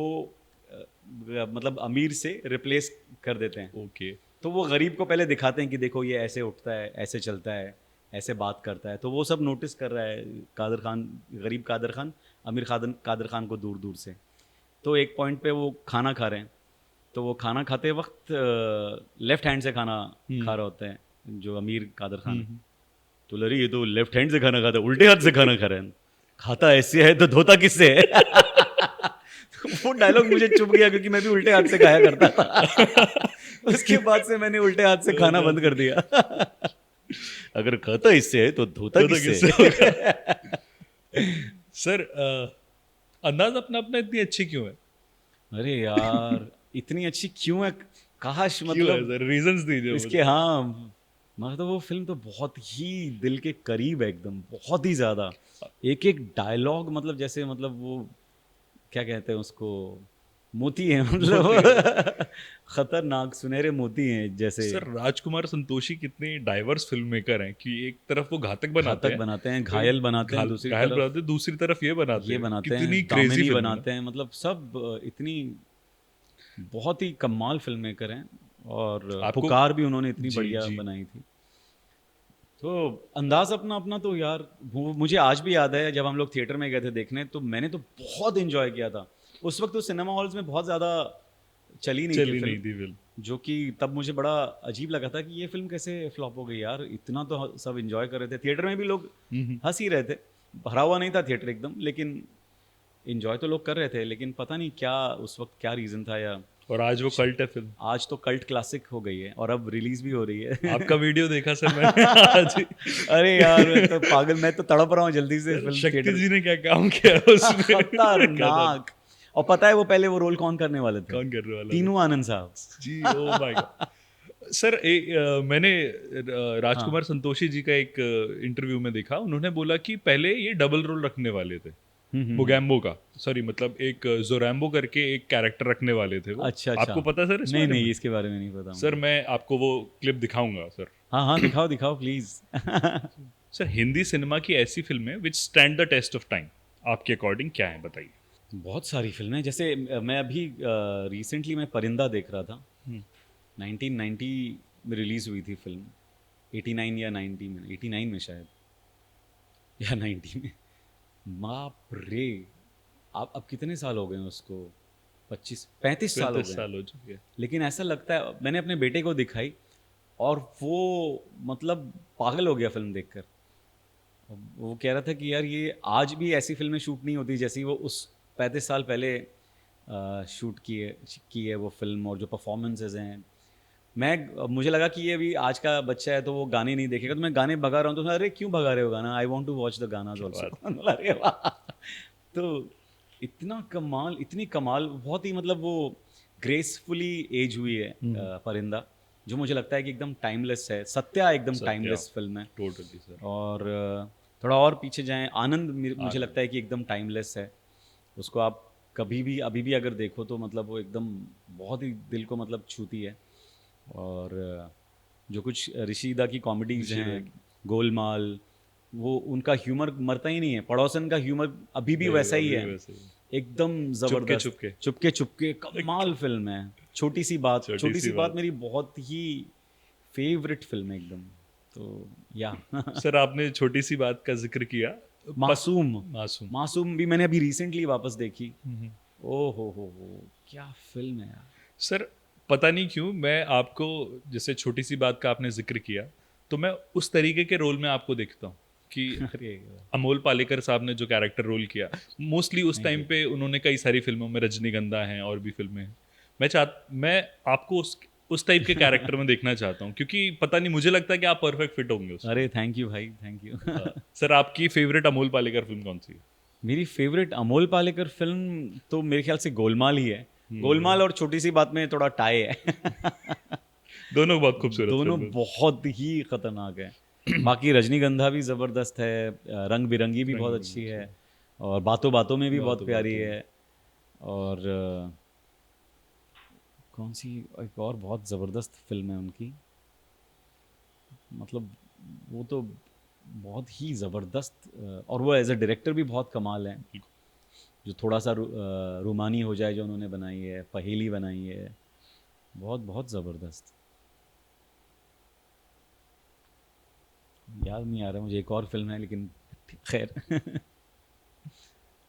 मतलब अमीर से रिप्लेस कर देते हैं। ओके। तो वो गरीब को पहले दिखाते हैं कि देखो ये ऐसे उठता है, ऐसे चलता है, ऐसे बात करता है। तो वो सब नोटिस कर रहा है कादर खान, गरीब कादर खान, अमीर कादर खान को दूर दूर से। तो एक पॉइंट पे वो खाना खा रहे हैं, तो वो खाना खाते वक्त लेफ्ट हैंड से खाना खा रहे होते हैं जो अमीर कादर खान है। तो लरी ये तो लेफ्ट हैंड से खाना खाता है, उल्टे हाथ से खाना खा रहे हैं, खाता ऐसे है तो धोता किससे है वो डायलॉग मुझे चुप गया क्योंकि मैं भी उल्टे हाथ से खाया करता था उसके बाद से मैंने उल्टे हाथ से खाना बंद कर दिया अगर खाता इससे है तो धोता तो किससे किससे है? सर अंदाज अपना अपना इतनी अच्छी क्यों है? अरे यार इतनी अच्छी क्यों है, काश क्यों है मतलब सर? रीजंस दीजिए मुझे। इसके, हाँ मतलब वो फिल्म तो बहुत ही दिल के करीब है एकदम, बहुत ही ज्यादा। एक एक डायलॉग मतलब जैसे मतलब वो क्या कहते हैं उसको, मोती है मतलब खतरनाक सुनहरे मोती हैं जैसे। सर राजकुमार संतोषी कितने डाइवर्स फिल्म मेकर हैं कि एक तरफ वो घातक बनाते घातक हैं, बनाते हैं, घायल बनाते हैं, दूसरी घायल तरफ बनाते हैं, दूसरी तरफ ये बनाते ये हैं। बनाते कितनी हैं, क्रेजी दामिनी फिल्म है ना। बनाते हैं, मतलब सब इतनी बहुत ही कमाल फिल्म मेकर हैं। और आपको पुकार भी उन्होंने इतनी जी बढ़िया जी बनाई थी। तो अंदाज अपना अपना तो यार वो मुझे आज भी याद है जब हम लोग थिएटर में गए थे देखने, तो मैंने तो बहुत एंजॉय किया था। उस वक्त तो सिनेमा हॉल्स में बहुत ज़्यादा चली नहीं थी चली नहीं फिल्म, थी फिल्म। जो कि तब मुझे बड़ा अजीब लगा था कि ये फिल्म कैसे फ्लॉप हो गई यार। इतना तो सब एंजॉय कर रहे थे, थिएटर में भी लोग हंस ही रहे थे, भरा हुआ नहीं था थिएटर एकदम, लेकिन एंजॉय तो लोग कर रहे थे। लेकिन पता नहीं क्या उस वक्त क्या रीज़न था, या और आज वो कल्ट है फिल्म। आज तो कल्ट क्लासिक हो गई है और अब रिलीज भी हो रही है आपका वीडियो देखा सर मैंने आज ही। अरे यार मैं तो पागल, मैं तो तड़प रहा हूँ जल्दी से सर, फिल्म शक्ति थिएटर जी ने क्या काम किया है उसमें खतरनाक। और पता है वो पहले वो रोल कौन करने वाले थे? कौन करने वाला था? तीनू आनंद साहब। जी ओ माय गॉड। सर मैंने राजकुमार संतोषी जी का एक इंटरव्यू में देखा, उन्होंने बोला कि पहले ये डबल रोल रखने वाले थे मोगैम्बो का, सॉरी मतलब एक जोरैम्बो करके एक कैरेक्टर रखने वाले थे वो। अच्छा अच्छा, आपको पता है सर इस नहीं बारे नहीं में? इसके बारे में नहीं पता सर मुझे। मैं आपको वो क्लिप दिखाऊंगा सर। हाँ हाँ दिखाओ दिखाओ प्लीज सर हिंदी सिनेमा की ऐसी फिल्में which stand the test of time आपके अकॉर्डिंग क्या है, बताइए। बहुत सारी फिल्में, जैसे मैं अभी रिसेंटली मैं परिंदा देख रहा था। 1990 में रिलीज हुई थी फिल्म, 89 या 90 में, 89 में शायद या 90 में। बाप रे, आप अब कितने साल हो गए हैं उसको? 35 साल हो 35 गए। साल हो चुके हैं। लेकिन ऐसा लगता है, मैंने अपने बेटे को दिखाई और वो मतलब पागल हो गया फिल्म देखकर। वो कह रहा था कि यार ये आज भी ऐसी फिल्में शूट नहीं होती जैसी वो उस 35 साल पहले शूट की है वो फिल्म, और जो परफॉर्मेंसेज हैं। मुझे लगा कि ये भी आज का बच्चा है तो वो गाने नहीं देखेगा, तो मैं गाने भगा रहा हूँ तो अरे क्यों भगा रहे हो गाना, I want to watch the गाना ऑल्सो। अरे वाह, तो इतना कमाल, इतनी कमाल, बहुत ही मतलब वो ग्रेसफुली एज हुई है परिंदा, जो मुझे लगता है कि एकदम टाइमलेस है। सत्या एकदम सत्या। टाइमलेस फिल्म है। Totally sir. और थोड़ा और पीछे जाएं, आनंद मुझे आनंद। लगता है कि एकदम टाइमलेस है। उसको आप कभी भी अभी भी अगर देखो तो मतलब वो एकदम बहुत ही दिल को मतलब छूती है। और जो कुछ ऋषिदा की कॉमेडीज ऋषिदा हैं, गोलमाल, वो उनका ह्यूमर मरता ही नहीं है। पड़ोसन का ह्यूमर अभी भी वैसा ही है, एकदम जबरदस्त। चुपके चुपके चुपके कमाल फिल्म है। छोटी सी बात मेरी बहुत ही फेवरेट फिल्म है एकदम। तो या सर आपने छोटी सी बात का जिक्र किया, मासूम भी मैंने अभी रिसेंटली वापस देखी। ओ हो क्या फिल्म है यार। सर पता नहीं क्यों मैं आपको, जैसे छोटी सी बात का आपने जिक्र किया, तो मैं उस तरीके के रोल में आपको देखता हूँ कि अमोल पालेकर साहब ने जो कैरेक्टर रोल किया, मोस्टली उस टाइम पे उन्होंने कई सारी फिल्मों में, रजनीगंधा हैं और भी फिल्में हैं, मैं आपको उस टाइप के कैरेक्टर में देखना चाहता हूँ, क्योंकि पता नहीं मुझे लगता है कि आप परफेक्ट फिट होंगे उसमें। अरे थैंक यू भाई, थैंक यू। सर आपकी फेवरेट अमोल पालेकर फिल्म कौन सी है? मेरी फेवरेट अमोल पालेकर फिल्म तो मेरे ख्याल से गोलमाल ही है। गोलमाल और छोटी सी बात में थोड़ा टाई है। दोनों बहुत खूबसूरत, दोनों बहुत ही खतरनाक है। बाकी रजनीगंधा भी ज़बरदस्त है, रंग बिरंगी भी बहुत अच्छी है, और बातों बातों में भी बहुत प्यारी है। और कौन सी एक और बहुत ज़बरदस्त फिल्म है उनकी, मतलब वो तो बहुत ही ज़बरदस्त, और वो एज अ डायरेक्टर भी बहुत कमाल है, जो थोड़ा सा रूमानी हो जाए, जो उन्होंने बनाई है, पहेली बनाई है, बहुत बहुत ज़बरदस्त। याद नहीं आ रहा मुझे, एक और फिल्म है लेकिन खैर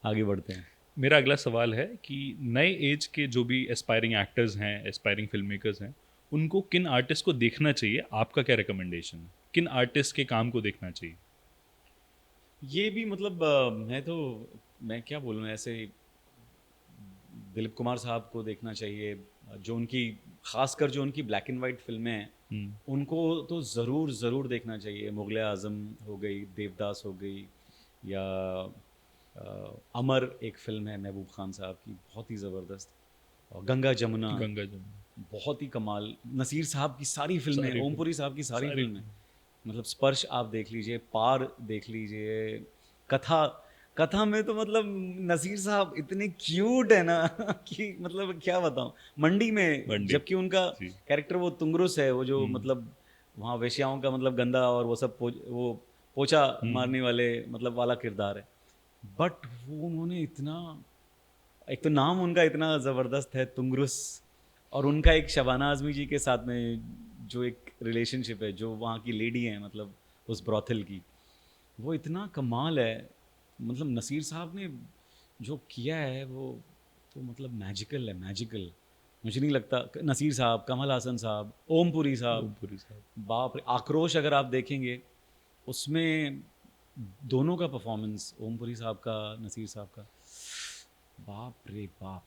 आगे बढ़ते हैं। मेरा अगला सवाल है कि नए एज के जो भी एस्पायरिंग एक्टर्स हैं, एस्पायरिंग फिल्म मेकर्स हैं, उनको किन आर्टिस्ट को देखना चाहिए? आपका क्या रिकमेंडेशन है? किन आर्टिस्ट के काम को देखना चाहिए? ये भी मतलब मैं क्या बोलूँ, ऐसे दिलीप कुमार साहब को देखना चाहिए, जो उनकी खासकर जो उनकी ब्लैक एंड वाइट फिल्में हैं, उनको तो ज़रूर ज़रूर देखना चाहिए। मुग़ल आज़म हो गई, देवदास हो गई, या अमर एक फ़िल्म है महबूब खान साहब की, बहुत ही ज़बरदस्त, और गंगा जमुना गंगा जमुना, बहुत ही कमाल। नसीर साहब की सारी फिल्में, सारी फिल्म, ओमपुरी साहब की सारी सारी फिल्में, मतलब स्पर्श आप देख लीजिए, पार देख लीजिए, कथा कथा में तो मतलब नसीर साहब इतने क्यूट है ना कि मतलब क्या बताऊं। मंडी में वनडे जबकि उनका जी। कैरेक्टर वो तुंगरुस है, वो जो मतलब वहाँ वेश्याओं का मतलब गंदा और वो सब वो पोछा मारने वाले मतलब वाला किरदार है, बट वो उन्होंने इतना, एक तो नाम उनका इतना ज़बरदस्त है तुंगरुस, और उनका एक शबाना आज़मी जी के साथ में जो एक रिलेशनशिप है, जो वहाँ की लेडी है मतलब उस ब्रॉथल की, वो इतना कमाल है। मतलब नसीर साहब ने जो किया है वो तो मतलब मैजिकल है, मैजिकल। मुझे नहीं लगता नसीर साहब, कमल हासन साहब, ओमपुरी साहब, ओमपुरी साहब, बाप रे। आक्रोश अगर आप देखेंगे उसमें दोनों का परफॉर्मेंस, ओमपुरी साहब का, नसीर साहब का, बाप रे बाप,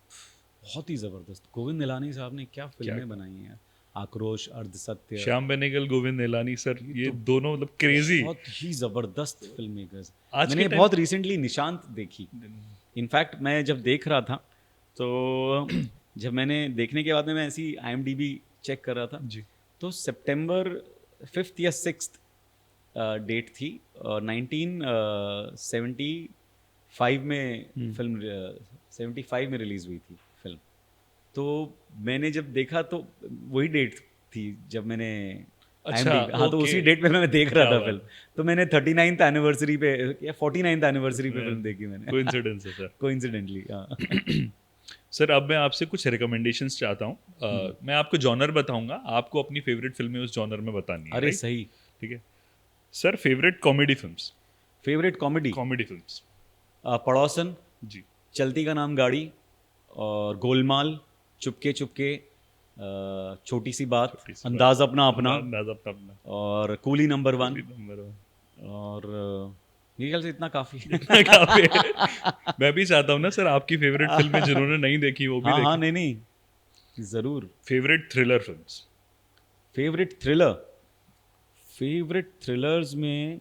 बहुत ही ज़बरदस्त। गोविंद निलानी साहब ने क्या क्या फिल्में बनाई हैं, आक्रोश, अर्धसत्य, श्याम बेनेगल, गोविंद निलानी सर, ये ये तो दोनों मतलब क्रेजी। बहुत ही ज़बरदस्त फिल्म मेकर्स। आज के मैंने टाइम बहुत रिसेंटली निशांत देखी, इनफैक्ट मैं जब देख रहा था तो जब मैंने देखने के बाद में मैं ऐसी IMDb चेक कर रहा था, जी, तो सितंबर 5th या 6th डेट थी, 1975 में फिल्म 75 में रिलीज़ हुई थी फिल्म। तो मैंने जब देखा तो वही डेट थी जब मैंने अच्छा, IMDb, हाँ, तो ओके, उसी डेट पे मैं देख रहा क्या था बात फिल्म। है, तो मैंने 39th एनिवर्सरी पे या 49th एनिवर्सरी पे फिल्म इसमें देखी मैंने कोइंसिडेंस है सर। कोइंसिडेंटली, हाँ। सर अब मैं आपसे कुछ रिकमेंडेशंस चाहता हूँ। मैं आपको जॉनर बताऊंगा, आपको अपनी फेवरेट फिल्में उस जॉनर में बतानी है, अरे राइट? सही। ठीक है sir. Favourite comedy films, favourite comedy, comedy films. पड़ोसन, जी, चलती का नाम गाड़ी, और गोलमाल, चुपके चुपके, छोटी सी बात, छोटी सी बात, अंदाज अपना अपना, अंदाज अपना अपना, और कूली नंबर 1, गोली नंबर वन। और मेरे ख्याल से इतना काफ़ी है। इतना काफी है। मैं भी चाहता हूँ ना सर, आपकी फेवरेट फिल्में जिन्होंने नहीं देखी वो भी हाँ हाँ, देखें। नहीं नहीं, ज़रूर। Favourite thriller films. Favourite thriller, favourite thrillers में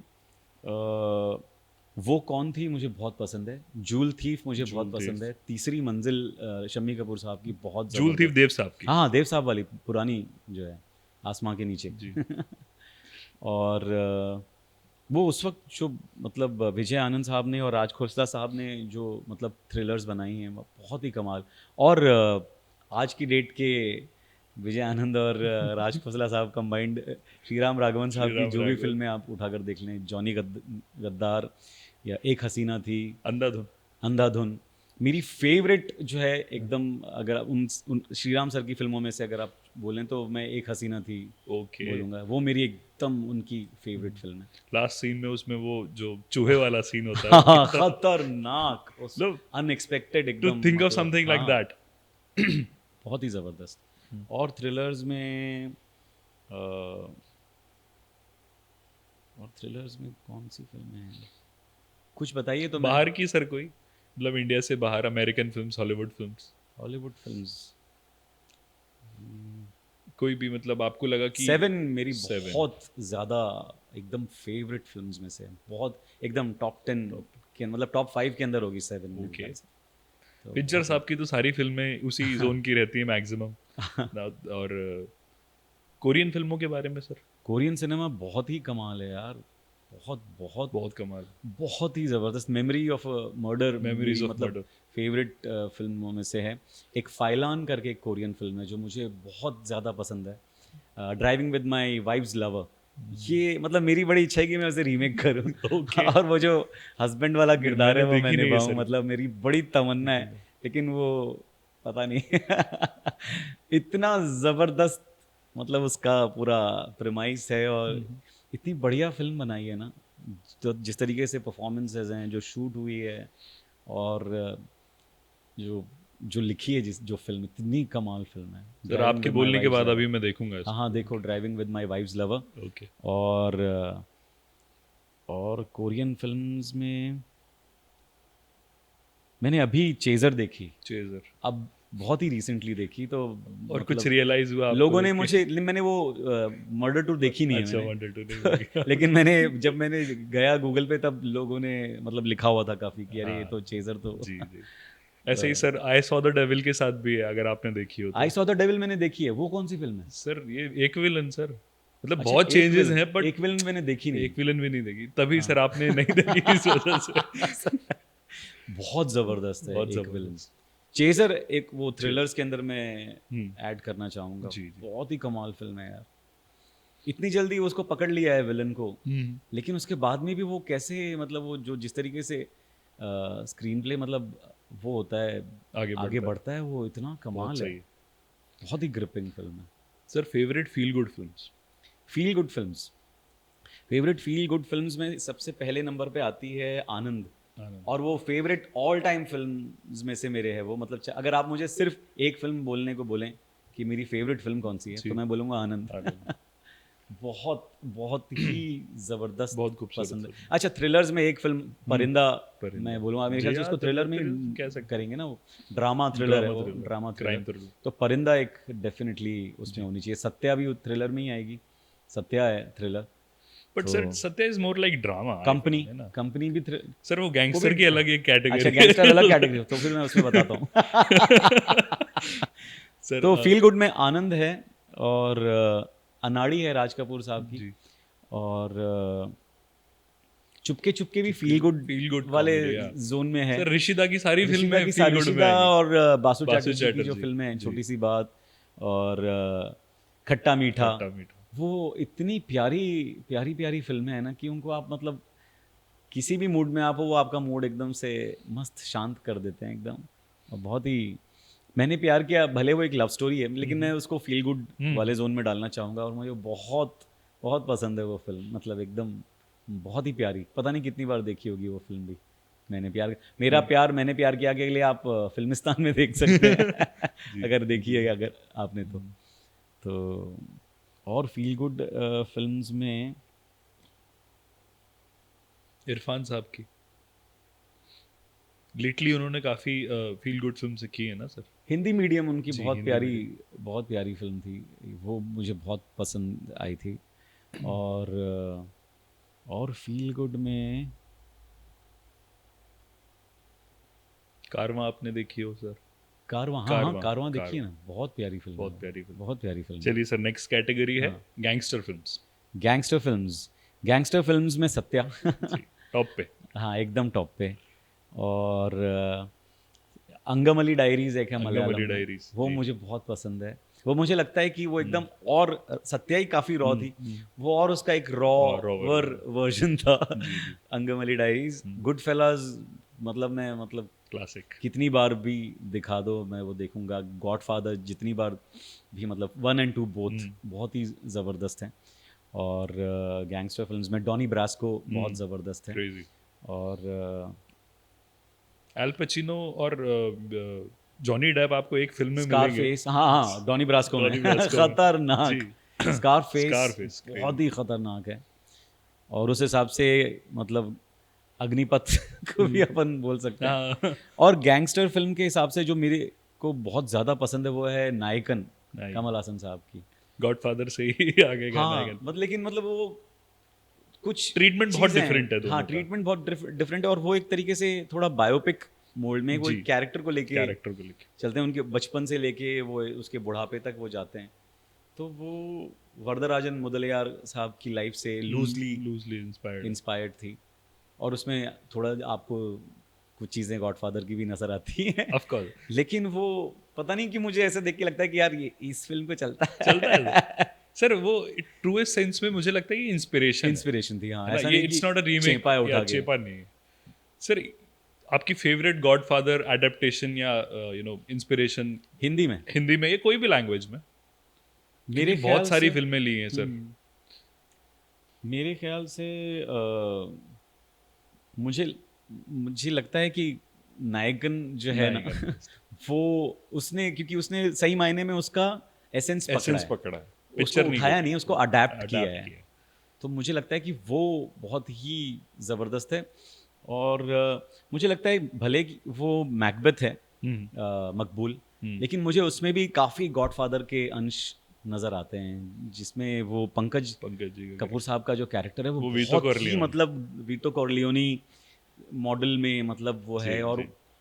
वो कौन थी मुझे बहुत पसंद है, जूल थीफ मुझे बहुत जूल पसंद थीफ, है, तीसरी मंजिल शम्मी कपूर साहब की बहुत जूल थीफ ज़बरदस्त। देव साहब की। हाँ हाँ, देव साहब वाली पुरानी जो है, आसमां के नीचे। जी, और वो उस वक्त जो मतलब विजय आनंद साहब ने और राज खोसला साहब ने जो मतलब थ्रिलर्स बनाई हैं, वो बहुत ही कमाल। और आज की डेट के विजय आनंद और राज खोसला साहब कंबाइंड, श्री राम राघवन श्री साहब की राम जो भी राघवन, फिल्में आप उठाकर देख लें, जॉनी गद्दार, या एक हसीना थी, अंधाधुन। अंधाधुन। मेरी फेवरेट जो है एकदम, अगर आप उन श्री राम सर की फिल्मों में से अगर आप बोलें तो मैं एक हसीना थी ओके। बोलूँगा, वो मेरी एकदम उनकी फेवरेट फिल्म है। लास्ट सीन में उसमें वो जो चूहे वाला सीन होता है, वो हाँ, कितना खतरनाक, उस मतलब अनएक्सपेक्टेड टू एकदम, थिंक ऑफ मतलब समथिंग लाइक हाँ, दैट। बहुत ही ज़बरदस्त। और थ्रिलर्स में और थ्रिलर्स में कौन सी फिल्में हैं, कुछ बताइए तो मैं। बाहर की सर कोई, मतलब इंडिया से बाहर, American films, Hollywood films, Hollywood films, कोई भी, मतलब आपको लगा कि 7 मेरी सेवन। बहुत ज़्यादा एकदम फेवरेट फिल्म्स में से है। बहुत एकदम टॉप 10 के, मतलब टॉप 5 के अंदर होगी 7 मेरे ओके, ख्याल से। तो पिक्चर बहुत ही साहब की तो सारी फिल्में उसी जोन की रहती है मैक्सिमम। और कोरियन फिल्मों के बारे में सर? कोरियन सिनेमा बहुत ही कमाल है यार, बहुत बहुत बहुत कमाल। बहुत ही ज़बरदस्त। Memory of murder Memories of मतलब Murder। फेवरेट फिल्मों में से है। एक फाइलान करके एक कोरियन फिल्म है जो मुझे बहुत ज़्यादा पसंद है। Driving with my wives lover, ये मतलब मेरी बड़ी इच्छा है कि मैं उसे रीमेक करूं। ओके। और वो जो हस्बैंड वाला किरदार है मैंने वो देखी मैं नहीं है निभाऊं, सर। मतलब मेरी बड़ी तमन्ना है, लेकिन वो पता नहीं इतना ज़बरदस्त मतलब उसका पूरा प्रेमाइस है, और इतनी बढ़िया फिल्म बनाई है ना, तो जिस तरीके से परफॉर्मेंसेज हैं जो शूट हुई है, और जो जो लिखी है, जिस जो फिल्म इतनी कमाल फिल्म है। सर ड्राइविंग आपके विद माय बोलने के वाइफ्स बाद लवर। अभी मैं देखूंगा हाँ हाँ इसको। देखो, driving with my wives lover. Okay. और कोरियन फिल्म्स में मैंने अभी चेजर देखी, चेजर। अब बहुत ही रिसेंटली देखी, तो और कुछ मतलब रियलाइज हुआ आपको लोगों ने देख के? मुझे, मैंने वो मर्डर टू देखी नहीं है अच्छा, मैंने। वंडर टू नहीं देखी। लेकिन जब मैंने गया गूगल पे, तब लोगों ने मतलब लिखा हुआ था काफी कि अरे ये हाँ, तो चेजर तो जी जी। ऐसे ही sir I saw the devil के साथ भी है, अगर आपने देखी हो आई तो। सॉ द डेविल मैंने देखी है, वो कौन सी फिल्म है? सर ये एक विलन सर, मतलब अच्छा, बहुत चेंजेस हैं, बट एक विलन मैंने देखी नहीं। एक विलन भी नहीं देखी, तभी हाँ। सर आपने नहीं देखी इस वजह से। बहुत जबरदस्त है बहुत एक विलन। जबरदस्त। चेजर एक वो थ्रिलर्स के अंदर मैं हम्म। ऐड करना चाहूंगा, जी, जी। बहुत ही कमाल फिल्म है यार। इतनी जल्दी उसको पकड़ लिया है विलन को, लेकिन उसके बाद में भी वो कैसे, मतलब वो जो जिस तरीके से स्क्रीन प्ले मतलब वो होता है, आगे बढ़ता है, वो इतना बहुत कमाल सही है। है। बहुत ही ग्रिपिंग फिल्म है। Sir favourite feel good films? Feel good films, favourite feel good films में सबसे पहले नंबर पे आती है आनंद। आनंद। और वो फेवरेट ऑल टाइम फिल्म्स में से मेरे है वो, मतलब अगर आप मुझे सिर्फ एक फिल्म बोलने को बोलें कि मेरी फेवरेट फिल्म कौन सी है, जी। तो मैं बोलूँगा आनंद। आनंद। बहुत बहुत ही जबरदस्त बहुत खूबसूरत पसंद है। फिल्म। अच्छा, थ्रिलर्स में एक फिल्म परिंदा, परिंदा। मैं बोलूँगा मेरे जी, ख्याल से हाँ, उसको थ्रिलर में कह सकते करेंगे ना, वो ड्रामा थ्रिलर है, वो ड्रामा क्राइम थ्रिलर। थ्रिलर। तो परिंदा एक डेफिनेटली उसमें होनी चाहिए। सत्या भी थ्रिलर में ही आएगी, सत्या है thriller. But sir Satya is more like drama. Company, है ना कंपनी भी सर, वो वो गैंगस्टर भी, की अलग एक कैटेगरी। अच्छा गैंगस्टर अलग कैटेगरी, तो फिर मैं उसमें बताता हूँ। सर तो फील गुड में आनंद है, और अनाड़ी है राज कपूर साहब की, जी। और चुपके चुपके भी फील गुड वाले जोन में है। सर ऋषिदा की सारी ऋषिदा फिल्में की फील गुड में ऋषिदा आएंगी। और बासु बासु चैटर्जी की जो चैटर्जी, फिल्में हैं, जी। छोटी सी बात और खट्टा मीठा, खट्टा मीठा। वो इतनी प्यारी प्यारी प्यारी फिल्में हैं ना कि उनको आप मतलब किसी भी मूड में आप हो, वो आपका मूड एकदम से मस्त शांत कर देते हैं एकदम। और बहुत ही, मैंने प्यार किया, भले वो एक लव स्टोरी है, लेकिन मैं उसको फील गुड वाले जोन में डालना चाहूँगा, और मुझे बहुत बहुत पसंद है वो फिल्म, मतलब एकदम बहुत ही प्यारी। पता नहीं कितनी बार देखी होगी वो फिल्म भी। मैंने प्यार मैंने प्यार किया के लिए आप फिल्मिस्तान में देख सकते हैं अगर देखी है अगर आपने तो और फील गुड फिल्म्स में इरफान साहब की लिटली उन्होंने काफी फील गुड फिल्म की है ना सर। हिंदी मीडियम उनकी जी, बहुत हिंदी प्यारी, मीडियम। बहुत प्यारी फिल्म थी वो, मुझे बहुत पसंद आई थी। और फील गुड में कारवां आपने देखी हो सर? कारवां, हाँ हाँ कारवां देखी है ना, बहुत प्यारी फिल्म, बहुत प्यारी फिल्म, बहुत प्यारी फिल्म। चलिए सर, नेक्स्ट कैटेगरी है gangster films. Gangster films, gangster films में सत्या टॉप पे। हाँ एकदम टॉप पे। और अंगमली डायरीज एक है मलयालम में, डायरीज, वो मुझे बहुत पसंद है। वो मुझे लगता है कि वो एकदम, और सत्या ही काफ़ी रॉ थी, वो और उसका एक रॉ वर्जन था अंगमली डायरीज। गुड फेलाज मतलब क्लासिक, कितनी बार भी दिखा दो मैं वो देखूंगा। गॉडफादर जितनी बार भी, मतलब 1 और 2 बोथ बहुत ही ज़बरदस्त हैं। और गैंगस्टर फिल्म्स में डॉनी ब्रास्को बहुत ज़बरदस्त है। और एल पचिनो और जॉनी डेप आपको एक फिल्म में मिलेंगे। स्कारफेस, हाँ डॉनी ब्रास्को में खतरनाक, स्कारफेस बहुत ही खतरनाक है। और उस हिसाब से मतलब अग्निपथ को भी अपन बोल सकते हैं। और गैंगस्टर फिल्म के हिसाब से जो मेरे को बहुत ज़्यादा पसंद है वो है नायकन, कमल हासन साहब की। गॉडफादर से ही आगे का नायकन। लेकिन वो कुछ ट्रीटमेंट बहुत डिफरेंट है दोनों हाँ, ट्रीटमेंट बहुत डिफरेंट है। और वो एक तरीके से थोड़ा बायोपिक मोल्ड में वो कैरेक्टर को लेके चलते हैं, उनके बचपन से लेके वो उसके बुढ़ापे तक वो जाते हैं। तो वो वरदराजन मुदलियार साहब की लाइफ से लूजली लूजली इंस्पायर्ड। इंस्पायर्ड थी, और उसमें थोड़ा आपको कुछ चीज़ें गॉडफादर की भी नज़र आती हैं। ऑफ कोर्स लेकिन वो पता नहीं कि मुझे ऐसे देख के लगता है कि यार ये इस फिल्म पे चलता चलता है है। सर, वो ट्रूएस्ट सेंस में मुझे लगता है कि इंस्पिरेशन इंस्पिरेशन थी, हाँ, है ना, ऐसा ये नहीं इट्स कि नॉट अ रीमेक चेपा उठा या के। चेपा नहीं। सर, आपकी फेवरेट गॉडफादर एडेप्टेशन या इंस्पिरेशन हिंदी में हिंदी में या कोई भी लैंग्वेज में, मेरे क्योंकि बहुत ख्याल सारी से फिल्में ली हैं सर। मेरे ख्याल से मुझे मुझे लगता है कि नायकन जो है ना नायकन। वो उसने, क्योंकि उसने सही मायने में उसका एसेंस पकड़ा एसेंस है, पकड़ा है, उसको पिक्चर नहीं उठाया कॉपी, नहीं, उसको अडेप्ट किया अडैप्ट है। किया। तो मुझे लगता है कि वो बहुत ही ज़बरदस्त है। और मुझे लगता है भले कि वो मैकबेथ है, मकबूल, लेकिन मुझे उसमें भी काफ़ी गॉडफादर के अंश नज़र आते हैं, जिसमें वो पंकज पंकज जी का कपूर साहब का जो कैरेक्टर है वो वो वीटो बहुत ही कॉर्लियोनी। मतलब वीटो कॉर्लियोनी मॉडल में मतलब वो जी, है, जी।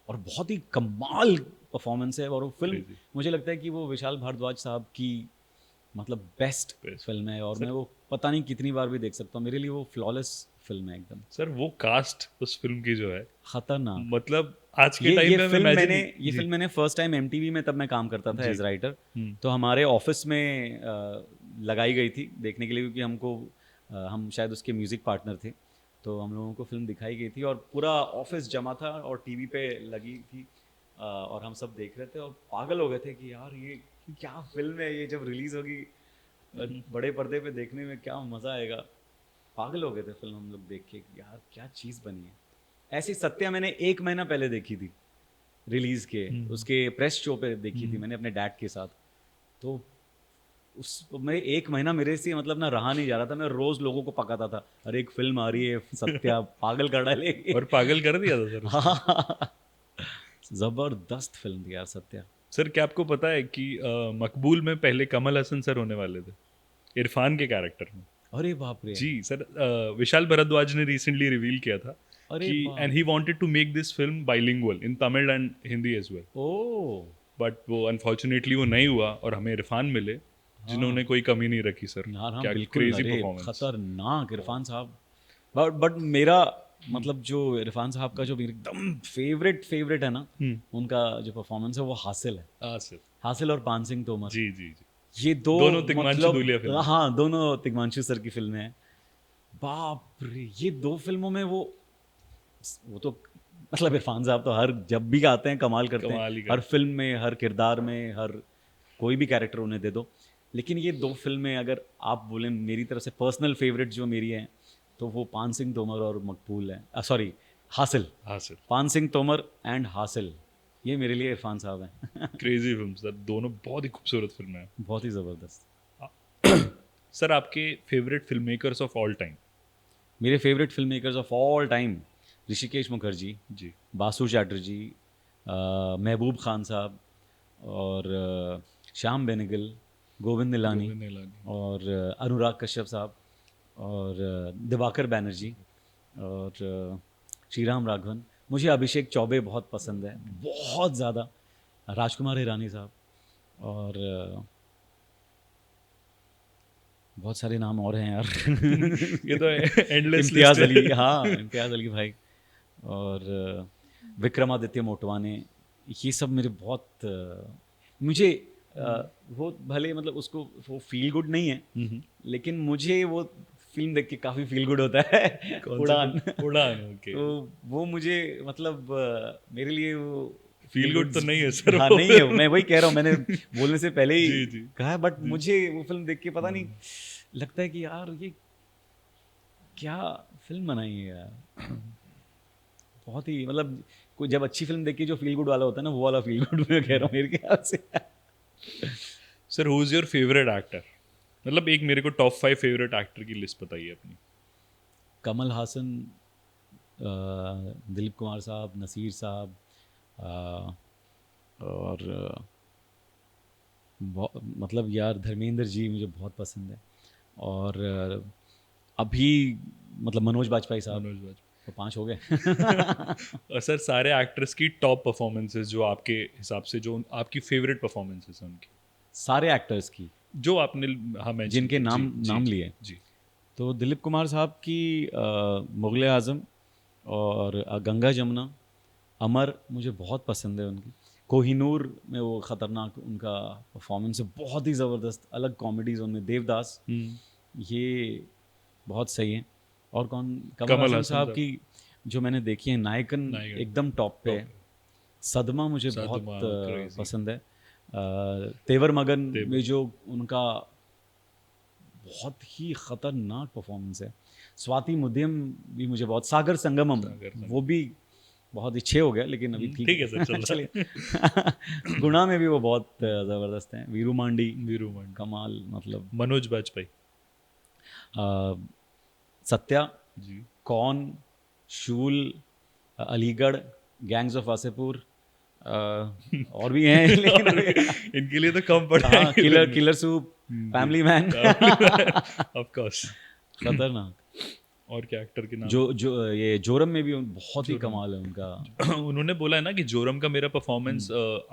और बहुत ही कमाल परफॉर्मेंस है। और वो फिल्म Crazy। मुझे लगता है कि वो विशाल भारद्वाज साहब की मतलब बेस्ट Best। फिल्म है, और सर- मैं वो पता नहीं कितनी बार भी देख सकता हूँ। मेरे लिए वो फ्लॉलेस फिल्म है, एकदम सर, वो कास्ट उस फिल्म की जो है, खतरनाक। मतलब आज के टाइम पे मैं इमेजिन ये फिल्म मैंने फर्स्ट टाइम एमटीवी में, तब मैं काम करता था जी। एज राइटर, हम्म। तो हमारे ऑफिस में लगाई गई थी देखने के लिए, क्योंकि हमको हम शायद उसके म्यूज़िक पार्टनर थे, तो हम लोगों को फिल्म दिखाई गई थी और पूरा ऑफिस जमा था और टीवी पे लगी थी, और हम सब देख रहे थे और पागल हो गए थे कि यार ये क्या फिल्म है, ये जब रिलीज़ होगी बड़े पर्दे पे देखने में क्या मज़ा आएगा। पागल हो गए थे फिल्म हम लोग देख के कि यार क्या चीज़ बनी है। ऐसी सत्या मैंने 1 महीना पहले देखी थी रिलीज़ के, उसके प्रेस शो पे देखी थी मैंने अपने डैड के साथ। तो उस मैं 1 महीना मेरे से मतलब ना रहा नहीं जा रहा था, मैं रोज़ लोगों को पकाता था, अरे एक फिल्म आ रही है सत्या, पागल कर डालेगी। और पागल कर दिया था सर उसने। हाँ, ज़बरदस्त फिल्म थी यार सत्या। सर, क्या आपको पता है कि मकबूल में पहले कमल हसन सर होने वाले थे, इरफान के कैरेक्टर में। अरे बाप रे, जी सर, विशाल भरद्वाज ने रिसेंटली रिवील किया था अरे कि बाप, and he wanted to make this film bilingual in Tamil and Hindi as well, oh but वो अनफॉर्चुनेटली वो नहीं हुआ और हमें इरफान मिले, जिन्होंने कोई कमी नहीं रखी सर। यार हाँ क्या बिल्कुल, क्रेजी अरे परफॉर्मेंस। खतरनाक इरफान साहब। बट मेरा मतलब जो इरफान साहब का जो मेरे एकदम फेवरेट है ना, उनका जो परफॉर्मेंस है वो हासिल है, हाँ सर। हासिल और पान सिंह तोमर, जी जी जी। ये दो दोनों तिग्मांशु धूलिया मतलब फिल्म। हाँ दोनों तिग्मांशु सर की फिल्में हैं। बाप रे, ये दो फिल्मों में वो तो मतलब इरफान साहब तो हर जब भी आते हैं कमाल करते कमाल ही हैं, हर करते फिल्म में, हर किरदार में, हर कोई भी कैरेक्टर उन्हें दे दो। लेकिन ये दो फिल्में अगर आप बोलें मेरी तरफ से पर्सनल फेवरेट जो मेरी है, तो वो पान सिंह तोमर और मकबूल है, सॉरी हासिल, हाँ सर। पान सिंह तोमर एंड हासिल, ये मेरे लिए इरफान साहब हैं। क्रेजी फिल्म सर, दोनों बहुत ही खूबसूरत फिल्म है। बहुत ही ज़बरदस्त। सर, आपके favourite film makers of all time? मेरे favourite film makers of all time Hrishikesh Mukherjee, ji. Basu Chatterjee, Mehboob Khan साहब, और श्याम बेनेगल, गोविंद निलानी, गोविंद निलानी। और अनुराग कश्यप साहब, और दिवाकर बैनर्जी, और श्रीराम राघवन। मुझे अभिषेक चौबे बहुत पसंद है, बहुत ज़्यादा, राजकुमार हिरानी साहब, और बहुत सारे नाम और हैं यार। ये तो एंडलेस इम्तियाज़ लिस्ट अली, है। हाँ इम्तियाज़ अली भाई, और विक्रमादित्य मोटवाने, ये सब मेरे बहुत मुझे वो भले मतलब उसको वो फील गुड नहीं है, लेकिन मुझे वो फिल्म देख के काफ़ी फील गुड होता है। कौन सी उड़ान। फिल्म? उड़ान, ओके। तो वो मुझे मतलब मेरे लिए वो फील गुड तो नहीं है सर हाँ वो नहीं है, फिल्म। मैं वही कह रहा हूँ, मैंने बोलने से पहले ही जी, जी। कहा है, बट मुझे वो फिल्म देख के पता नहीं लगता है कि यार ये क्या फिल्म बनाई है यार। बहुत ही मतलब कोई जब अच्छी फिल्म देख के जो फील गुड वाला होता है ना, वो वाला फील गुड मैं कह रहा हूँ मेरे ख्याल से। Sir, who is your favourite actor? मतलब एक मेरे को टॉप 5 फेवरेट एक्टर की लिस्ट बताइए अपनी। कमल हासन, दिलीप कुमार साहब, नसीर साहब, और मतलब यार धर्मेंद्र जी मुझे बहुत पसंद है, और अभी मतलब मनोज बाजपेयी साहब, मनोज वाजपेयी। तो 5 हो गए। और सर, सारे एक्टर्स की टॉप परफॉर्मेंसेस जो आपके हिसाब से, जो आपकी फेवरेट परफॉर्मेंसेस हैं उनकी। सारे एक्टर्स की जो आपने हमें जिनके नाम नाम लिए, जी तो दिलीप कुमार साहब की मुग़ल आज़म और गंगा जमुना, अमर मुझे बहुत पसंद है उनकी। कोहिनूर में वो ख़तरनाक उनका परफॉर्मेंस है, बहुत ही ज़बरदस्त, अलग कॉमेडीज़ उनमें। देवदास, ये बहुत सही है। और कौन, कमल कमल हसन हसन साहब साहब, की जो मैंने देखी है, नायकन नायकन एकदम टॉप पे है। सदमा मुझे बहुत साधुमा क्रेजी पसंद है। तेवर मगन में जो उनका बहुत ही ख़तरनाक परफॉर्मेंस है। स्वाति मुद्यम भी मुझे बहुत, सागर संगमम वो भी बहुत अच्छे हो गया, लेकिन अभी ठीक है सर, चल रहा चलिए। गुणा में भी वो बहुत ज़बरदस्त हैं। वीरू मांडी, कमाल, मतलब मनोज बाजपेयी, सत्या, जी कौन, शूल, अलीगढ़, गैंग्स ऑफ वासेपुर, और भी हैं लेकिन अभी इनके लिए तो कम पड़ा हाँ, killer soup, family man, of course. खतरनाक। और क्या एक्टर के नाम? जो ये जोरम में भी बहुत ही जोरम। कमाल है उनका। उन्होंने बोला है ना कि जोरम का मेरा परफॉर्मेंस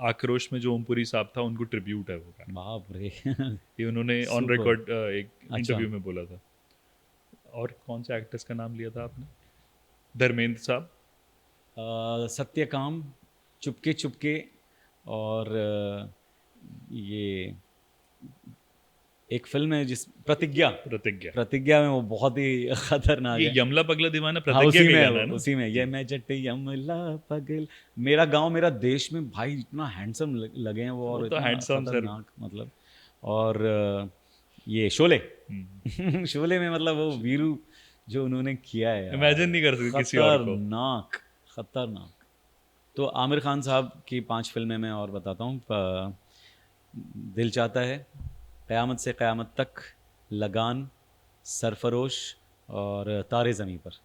आक्रोश में जो ओमपुरी साहब था उनको ट्रिब्यूट है वो गाना। बाप रे ये उन्होंने ऑन Super. रिकॉर्ड एक अच्छा। इंटरव्यू में बोला था। और कौन से एक्टर्स का नाम लिया था आपने? धर्मेंद्र साहब, सत्यकाम, चुपके चुपके, और ये एक फिल्म है जिस प्रतिज्ञा, प्रतिज्ञा। में वो बहुत ही खतरनाक ये है। यमला पगला दीवाना हाँ, प्रतिज्ञा उसी का में गाना है ना? उसी में ये मैं जट यमला पगल, मेरा गांव मेरा देश में, भाई इतना हैंडसम लगे हैं वो, और वो तो इतना handsome सर। खतरनाक, मतलब। और ये शोले शोले में मतलब वो वीरू जो उन्होंने किया है यार, इमेजिन नहीं कर सकते किसी और को। खतरनाक, खतरनाक। तो आमिर खान साहब की 5 फिल्में मैं और बताता हूँ। दिल चाहता है, क़यामत से क़यामत तक, लगान, सरफरोश, और तारे ज़मीं पर।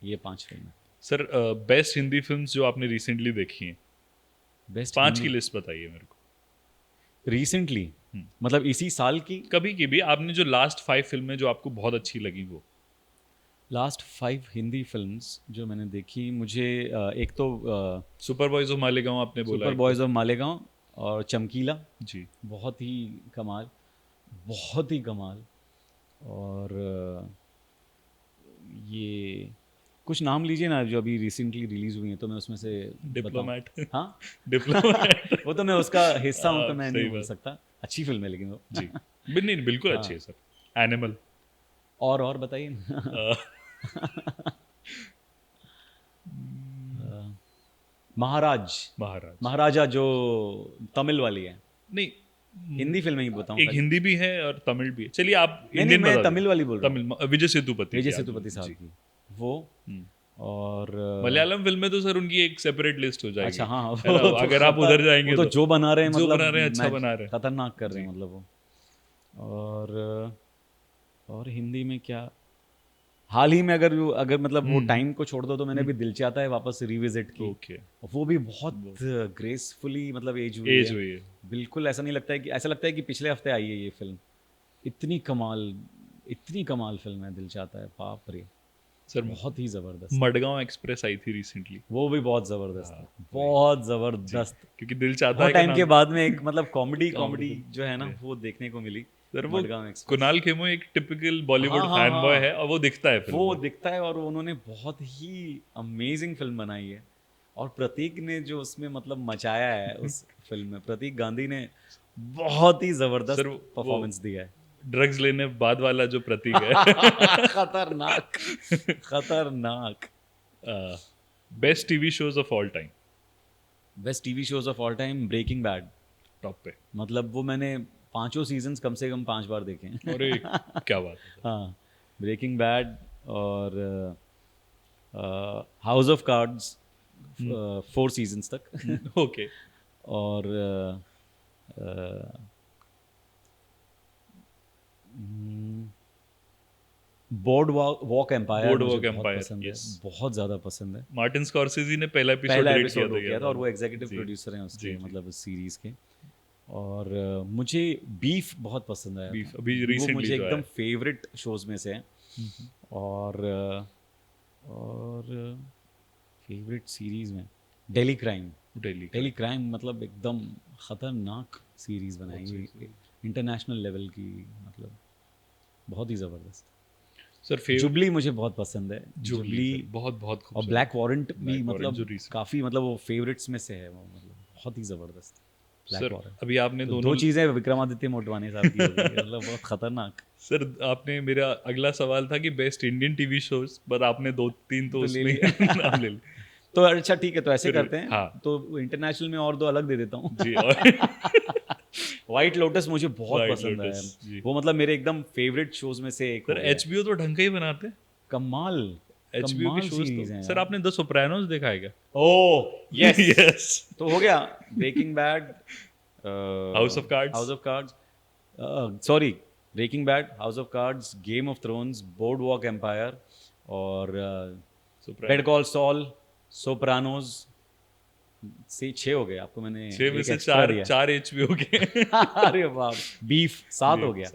ये 5 फिल्में। सर बेस्ट हिंदी फिल्म्स जो आपने रिसेंटली देखी हैं, बेस्ट 5 की लिस्ट बताइए मेरे को। रिसेंटली, मतलब इसी साल की? कभी की भी, आपने जो लास्ट 5 फिल्में जो आपको बहुत अच्छी लगी वो। लास्ट 5 हिंदी फिल्म्स जो मैंने देखी, मुझे एक तो सुपर बॉयज ऑफ मालेगांव आपने बोला सुपर एक बॉयज़ ऑफ मालेगांव और चमकीला, जी बहुत ही कमाल, बहुत ही कमाल। और ये कुछ नाम लीजिए ना जो अभी रिसेंटली रिलीज हुई है, तो मैं उसमें से डिप्लोमेट। हाँ डिप्लोमेट। वो तो मैं उसका हिस्सा हूँ, तो मैं सही नहीं बोल बात। सकता। अच्छी फिल्म है लेकिन वो। जी नहीं बिल्कुल हाँ। अच्छी है सर। एनिमल। और बताइए ना। महाराज, महाराज। महाराजा जो तमिल वाली है। नहीं, हिंदी फिल्म ही बताऊँ एक खाली। हिंदी भी है और तमिल भी है। चलिए आप नहीं, इंडियन मैं बता दीजिए। तमिल वाली बोल रहा हूँ। तमिल, विजय सेतुपति विजय की आप सेतुपति साहब जी। की वो। और मलयालम फिल्में तो सर उनकी एक सेपरेट लिस्ट हो जाएगी। अच्छा, हाँ, है ना? वो तो अगर आप उधर जाएंगे वो तो जो बना रहे हैं, जो मतलब बना रहे हैं अच्छा बना रहे हैं। खतरनाक कर रहे हैं, मतलब वो। और हिंदी में क्या, हाल ही में अगर मतलब वो टाइम को छोड़ दो, तो मैंने भी दिल चाहता है वापस रिविजिट की। ओके। वो भी बहुत ग्रेसफुली मतलब एज हुई है। बिल्कुल ऐसा नहीं लगता है कि, ऐसा लगता है कि पिछले हफ्ते आई है ये फिल्म। इतनी कमाल फिल्म है दिल चाहता है, बाप रे सर बहुत ही ज़बरदस्त। मडगांव एक्सप्रेस आई थी रिसेंटली, वो भी बहुत ज़बरदस्त है, बहुत ज़बरदस्त। क्योंकि दिल चाहता बहुत है का टाइम के नाम बाद में एक मतलब कॉमेडी Comedy जो है ना, वो देखने को मिली। सर। वो मडगांव एक्सप्रेस, कुणाल खेमो एक टिपिकल बॉलीवुड हाँ, फैन बॉय है, और वो दिखता है फिल्म वो में। दिखता है, और उन्होंने बहुत ही अमेजिंग फिल्म बनाई है। और प्रतीक ने जो उसमें मतलब मचाया है उस फिल्म में, प्रतीक गांधी ने बहुत ही ज़बरदस्त सर परफॉर्मेंस दिया है। ड्रग्स लेने बाद वाला जो प्रतीक है। खतरनाक, खतरनाक। Best TV shows of all time. Best TV shows of all time, Breaking Bad. Top पे। मतलब वो मैंने 5 सीजन्स कम से कम 5 बार देखे हैं। और क्या बात है। हाँ, ब्रेकिंग बैड, और हाउस ऑफ कार्ड्स 4 सीजन्स तक। ओके। और बोर्ड वॉक एम्पायर मुझे बोर्डवॉक बहुत एम्पायर, पसंद है, यस। बहुत ज़्यादा पसंद है। मार्टिन स्कॉर्सेज़ी ने पहला पहला एपिसोड एपिसोड हो गया था, और वो था। एग्जीक्यूटिव जी, प्रोड्यूसर हैं उसके, जी। मतलब उस सीरीज़ के। और मुझे बीफ बहुत पसंद आया बीफ था। अभी वो रिसेंटली मुझे जो एकदम है। फेवरेट शोज में से है। और फेवरेट सीरीज़ में डेली डेली क्राइम, मतलब एकदम खतरनाक सीरीज़ बनाई है। इंटरनेशनल लेवल की, मतलब बहुत ही ज़बरदस्त। सर फेवरेट जुबली मुझे बहुत पसंद है। जुबली सर, बहुत बहुत और खूबसूरत। ब्लैक वारंट भी, Black Warrant मतलब जो recent- काफ़ी, मतलब वो फेवरेट्स में से है वो, मतलब बहुत ही ज़बरदस्त ब्लैक सर वारंट। अभी आपने तो दोनों दो चीज़ें विक्रमादित्य मोटवानी साहब की हो गई, मतलब बहुत खतरनाक। सर आपने, मेरा अगला सवाल था कि बेस्ट इंडियन टीवी शोज, पर आपने दो तीन तो तो ले उसमें लिया। नाम ले लिए। तो अच्छा ठीक है, तो ऐसे फिर करते हैं, हाँ तो इंटरनेशनल में और दो अलग दे देता हूँ। जी, और वाइट लोटस मुझे बहुत वाइट पसंद है। लोटस जी। वो मतलब मेरे एकदम फेवरेट शोज में से एक हो सर गया है। एचबीओ तो ढंग का ही बनाते हैं। कमाल, एचबीओ के कमाल शोज तो सीरीज है सर, यार। आपने द सोप्रानोस देखा है क्या? Oh yes. यस। तो हो गया Breaking Bad, House of Cards. House of Cards, sorry, Breaking Bad, House of Cards, Game of Thrones, Boardwalk Empire, और बेड कॉल सॉल, सोप्रानोज। से 6 हो गए, आपको मैंने 6 में एक से एक्स्ट्रा चार दिया। चार एचबीओ के। अरे बाप, बीफ 7 हो गया।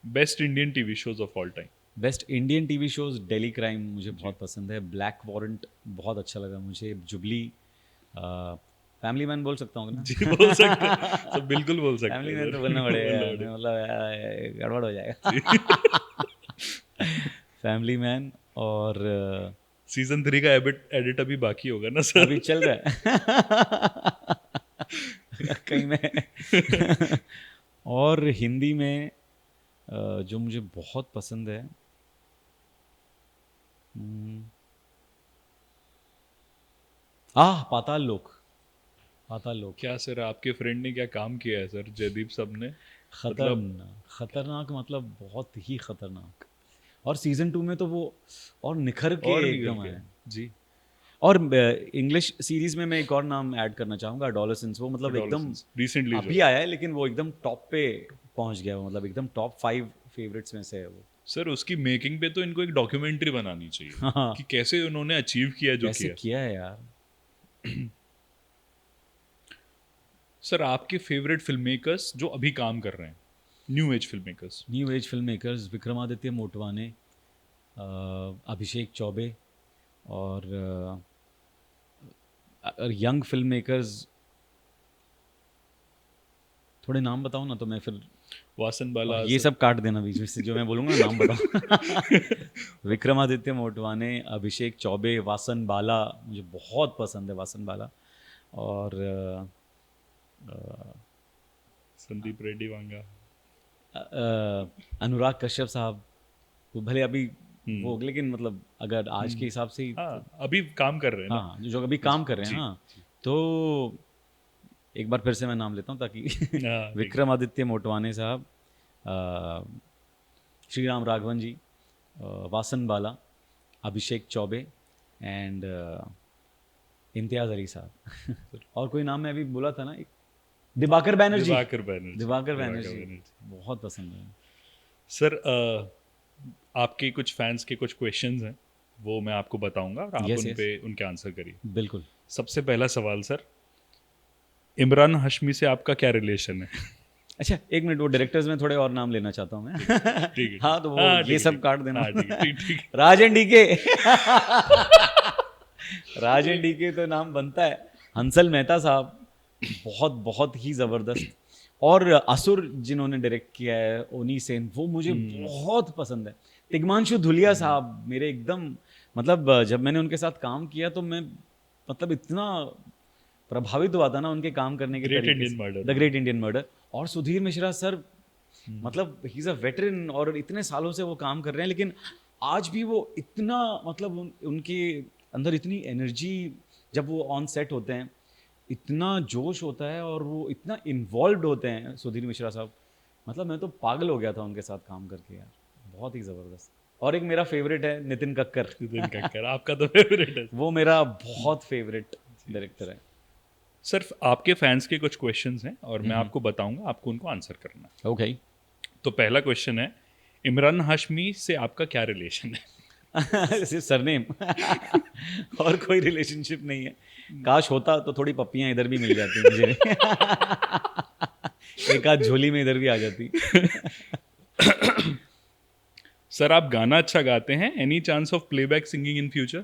Best Indian TV shows of all time. Best Indian TV shows, daily crime मुझे बहुत पसंद है, ब्लैक वारंट बहुत अच्छा लगा मुझे, जुबली, फैमिली मैन बोल सकता हूँ ना? जी बोल सकते हैं सर, बिल्कुल बोल सकते फैमिली हैं मैन सर। तो बोलना पड़ेगा, बोलना पड़ेगा। मतलब गड़बड़ हो जाएगा। जी। फैमिली मैन, और सीजन 3 का एडिट अभी बाकी होगा ना सर? अभी चल रहा है। कहीं में। और हिंदी में जो मुझे बहुत पसंद है, पाताल लोक, पाताल लोक। क्या सर, आपके फ्रेंड ने क्या काम किया है सर, जयदीप सब ने? मतलब खतरनाक, खतरनाक, मतलब बहुत ही खतरनाक। और सीजन 2 में तो वो और निखर के और एकदम निकल है। के जी। और इंग्लिश सीरीज में मैं एक और नाम ऐड करना चाहूँगा, एडोलेसेंस। वो मतलब एकदम रिसेंटली अभी आया है, लेकिन वो एकदम टॉप पे पहुंच गया, वो मतलब एकदम टॉप 5 फेवरेट्स में से है वो। सर उसकी मेकिंग पे तो इनको एक डॉक्यूमेंट्री बनानी चाहिए हाँ, कि कैसे उन्होंने अचीव किया जो कैसे किया। किया है यार। सर आपके फेवरेट फिल्म मेकर्स जो अभी काम कर रहे हैं, new age film makers? New age film makers, Vikramaditya Motwane, Abhishek Chaubey, और यंग फिल्म मेकर्स थोड़े नाम बताऊं ना तो मैं फिर, वासन बाला ये सर। सब काट देना बीच में से, जो मैं बोलूँगा नाम बताओ। विक्रमादित्य मोटवाने, अभिषेक चौबे, वासन बाला, मुझे बहुत पसंद है वासन बाला। और संदीप रेड्डी वांगा। अनुराग कश्यप साहब, वो भले अभी वो, लेकिन मतलब अगर आज के हिसाब से ही, हाँ अभी काम कर रहे हैं ना। हाँ, जो अभी काम कर रहे हैं, जी, हाँ। तो एक बार फिर से मैं नाम लेता हूँ ताकि हाँ, ठीक। विक्रमादित्य मोटवाने साहब, श्री राम राघवन जी, वासन बाला, अभिषेक चौबे, एंड इम्तियाज़ अली साहब। और कोई नाम मैं अभी बोला था ना, एक दिवाकर बैनर्जी। दिवाकर बैनर्जी। दिवाकर बैनर्जी बहुत पसंद है। सर आपके कुछ फैंस के कुछ क्वेश्चंस हैं, वो मैं आपको बताऊंगा और आप Yes, उन yes. पे उनके आंसर करिए। बिल्कुल। सबसे पहला सवाल सर, इमरान हाशमी से आपका क्या रिलेशन है? अच्छा एक मिनट, वो डायरेक्टर्स में थोड़े और नाम लेना चाहता हूँ मैं। ठीक है। हाँ, तो वो हाँ, ये ठीक है, सब ठीक। काट देना। हाँ, ठीक है, ठीक। राजन डीके। राजन डीके तो नाम बनता है। हंसल मेहता साहब बहुत बहुत ही ज़बरदस्त। और असुर जिन्होंने डायरेक्ट किया है, ओनी सेन, वो मुझे बहुत पसंद है। तिग्मांशु धुलिया साहब मेरे एकदम, मतलब जब मैंने उनके साथ काम किया तो मैं मतलब इतना प्रभावित हुआ था ना उनके काम करने के Great तरीके Indian से। Murder। The great Indian murder. और सुधीर मिश्रा सर, मतलब ही इज़ अ वेटरन और इतने सालों से वो काम कर रहे हैं, लेकिन आज भी वो इतना, मतलब उनके अंदर इतनी एनर्जी, जब वो ऑन सेट होते हैं इतना जोश होता है और वो इतना इन्वॉल्व होते हैं सुधीर मिश्रा साहब। मतलब मैं तो पागल हो गया था उनके साथ काम करके यार, बहुत ही ज़बरदस्त। और एक मेरा फेवरेट है नितिन कक्कर। नितिन कक्कर आपका तो फेवरेट है। वो मेरा बहुत फेवरेट डायरेक्टर है। सर आपके फैंस के कुछ क्वेश्चंस हैं और मैं आपको बताऊंगा, आपको उनको आंसर करना है। ओके। तो पहला क्वेश्चन है, इमरान हाशमी से आपका क्या रिलेशन है? सिर्फ सरनेम। और कोई रिलेशनशिप नहीं है। काश होता तो थोड़ी पप्पियां इधर भी मिल जाती मुझे। एक आध झोली में इधर भी आ जाती। सर आप गाना अच्छा गाते हैं, any chance of playback singing in future?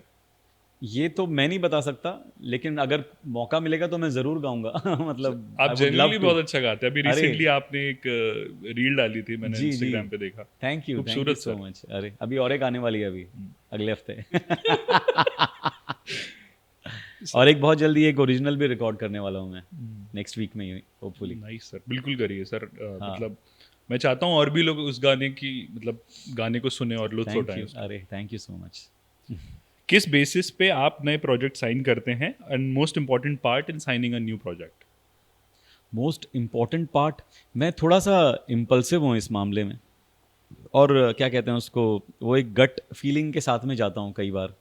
ये तो मैं नहीं बता सकता, लेकिन अगर मौका मिलेगा तो मैं ज़रूर गाऊंगा। मतलब I आप would जेन्युइनली love to। बहुत अच्छा गाते हैं। अभी अरे रिसेंटली आपने एक रील डाली थी, मैंने जी जी, इंस्टाग्राम पे देखा। थैंक यू खूबसूरत सो सर। मच। अरे अभी और एक आने वाली है अभी अगले हफ्ते। और एक बहुत जल्दी एक ओरिजिनल भी रिकॉर्ड करने वाला हूँ मैं, नेक्स्ट वीक में ही होपफुली। नाइस सर, बिल्कुल करिए सर। हाँ, मतलब मैं चाहता हूँ और भी लोग उस गाने की मतलब गाने को सुने और लुत्फ थैंक उठाएं यू, उसका। अरे थैंक यू सो मच। किस बेसिस पे आप नए प्रोजेक्ट साइन करते हैं, and most important part in signing a new project? Most important part, मैं थोड़ा सा इम्पल्सिव हूँ इस मामले में, और क्या कहते हैं उसको, वो एक गट फीलिंग के साथ में जाता हूँ कई बार।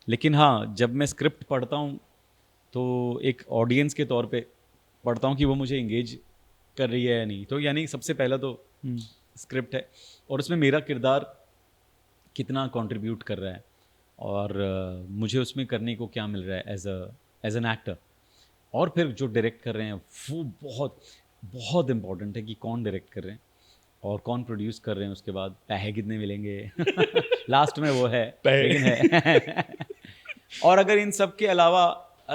लेकिन हाँ, जब मैं स्क्रिप्ट पढ़ता हूँ तो एक ऑडियंस के तौर पे पढ़ता हूँ कि वो मुझे इंगेज कर रही है या नहीं। तो यानी सबसे पहला तो स्क्रिप्ट है, और उसमें मेरा किरदार कितना कंट्रीब्यूट कर रहा है, और मुझे उसमें करने को क्या मिल रहा है एज एन एक्टर। और फिर जो डायरेक्ट कर रहे हैं वो बहुत बहुत इम्पोर्टेंट है कि कौन डायरेक्ट कर रहे हैं और कौन प्रोड्यूस कर रहे हैं। उसके बाद पैसे कितने मिलेंगे लास्ट में वो है, लेकिन है। और अगर इन सब के अलावा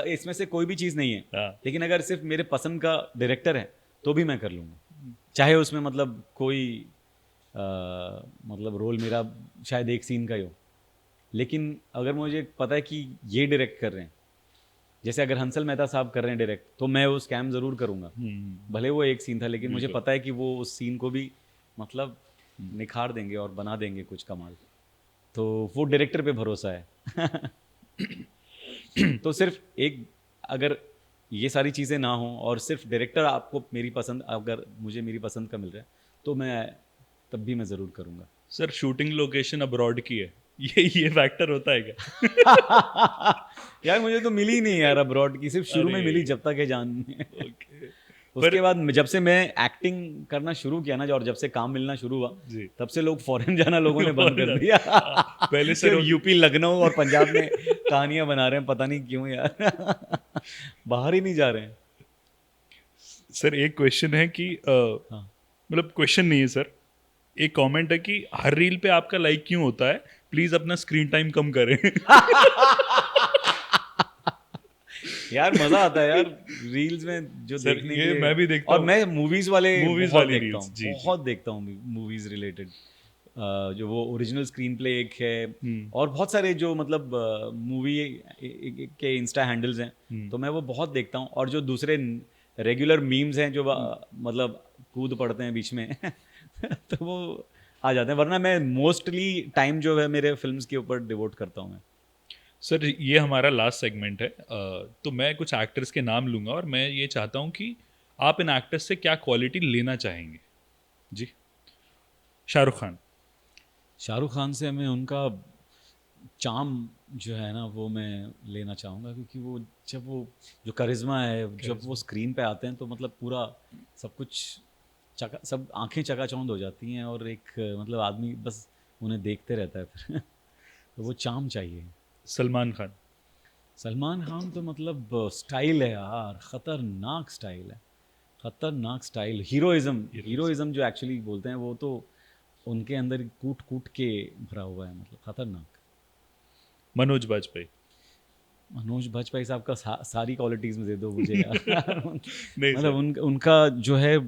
इसमें से कोई भी चीज़ नहीं है, हाँ। लेकिन अगर सिर्फ मेरे पसंद का डायरेक्टर है तो भी मैं कर लूँगा, चाहे उसमें मतलब कोई मतलब रोल मेरा शायद एक सीन का ही हो। लेकिन अगर मुझे पता है कि ये डायरेक्ट कर रहे हैं, जैसे अगर हंसल मेहता साहब कर रहे हैं डायरेक्ट, तो मैं वो स्कैम ज़रूर करूँगा। भले वो एक सीन था, लेकिन मुझे बिल्कुल। पता है कि वो उस सीन को भी मतलब निखार देंगे और बना देंगे कुछ कमाल। तो वो डायरेक्टर पे भरोसा है। तो सिर्फ एक, अगर ये सारी चीज़ें ना हों और सिर्फ डायरेक्टर आपको मेरी पसंद, अगर मुझे मेरी पसंद का मिल रहा है तो मैं तब भी मैं ज़रूर करूँगा। सर शूटिंग लोकेशन अब्रॉड की है, ये फैक्टर होता है क्या? यार मुझे तो मिली नहीं यार अब्रॉड की, सिर्फ शुरू अरे में मिली जब तक है जान। ओके। पर उसके बाद जब से मैं एक्टिंग करना शुरू किया ना, और जब से काम मिलना शुरू हुआ, जी। तब से लोग फॉरेन जाना लोगों ने बंद कर फॉरेन दिया। पहले सर सिर्फ यूपी, लखनऊ और पंजाब में कहानियां बना रहे हैं, पता नहीं क्यों यार। बाहर ही नहीं जा रहे हैं। सर एक क्वेश्चन है कि हाँ। मतलब क्वेश्चन नहीं है सर, एक कमेंट है कि हर रील पे आपका लाइक क्यों होता है, प्लीज अपना स्क्रीन टाइम कम करें। यार मजा आता है यार रील्स में जो सर देखने के ये लिए। मैं भी देखता और हूँ, मैं मूवीज वाले मूवीज बहुत वाली देखता रील्स। हूँ, जी जी। बहुत देखता हूँ मूवीज रिलेटेड। जो वो ओरिजिनल स्क्रीन प्ले एक है, हम्म। और बहुत सारे जो मतलब मूवी के इंस्टा हैंडल्स हैं, हम्म। तो मैं वो बहुत देखता हूँ। और जो दूसरे रेगुलर मीम्स हैं जो मतलब कूद पड़ते हैं बीच में तो वो आ जाते हैं, वरना मैं मोस्टली टाइम जो है मेरे फिल्म्स के ऊपर डिवोट करता हूँ मैं। सर ये हमारा लास्ट सेगमेंट है, तो मैं कुछ एक्टर्स के नाम लूंगा और मैं ये चाहता हूँ कि आप इन एक्टर्स से क्या क्वालिटी लेना चाहेंगे। जी। शाहरुख खान। शाहरुख खान से मैं उनका चार्म जो है ना वो मैं लेना चाहूँगा, क्योंकि वो जब वो जो करिश्मा है, जब वो स्क्रीन पे आते हैं तो मतलब पूरा सब कुछ चका, सब आंखें चकाचौंध हो जाती हैं, और एक मतलब आदमी बस उन्हें देखते रहता है फिर। तो वो चार्म चाहिए। सलमान खान। सलमान खान तो मतलब स्टाइल है यार, ख़तरनाक स्टाइल है, ख़तरनाक स्टाइल, हीरोइज़्म, हीरोइज़्म जो एक्चुअली बोलते हैं वो तो उनके अंदर कूट कूट के भरा हुआ है, मतलब ख़तरनाक। मनोज बाजपेयी। मनोज बाजपेयी साहब का सारी क्वालिटीज़ में दे दो मुझे यार। नहीं मतलब सर। उनका जो है,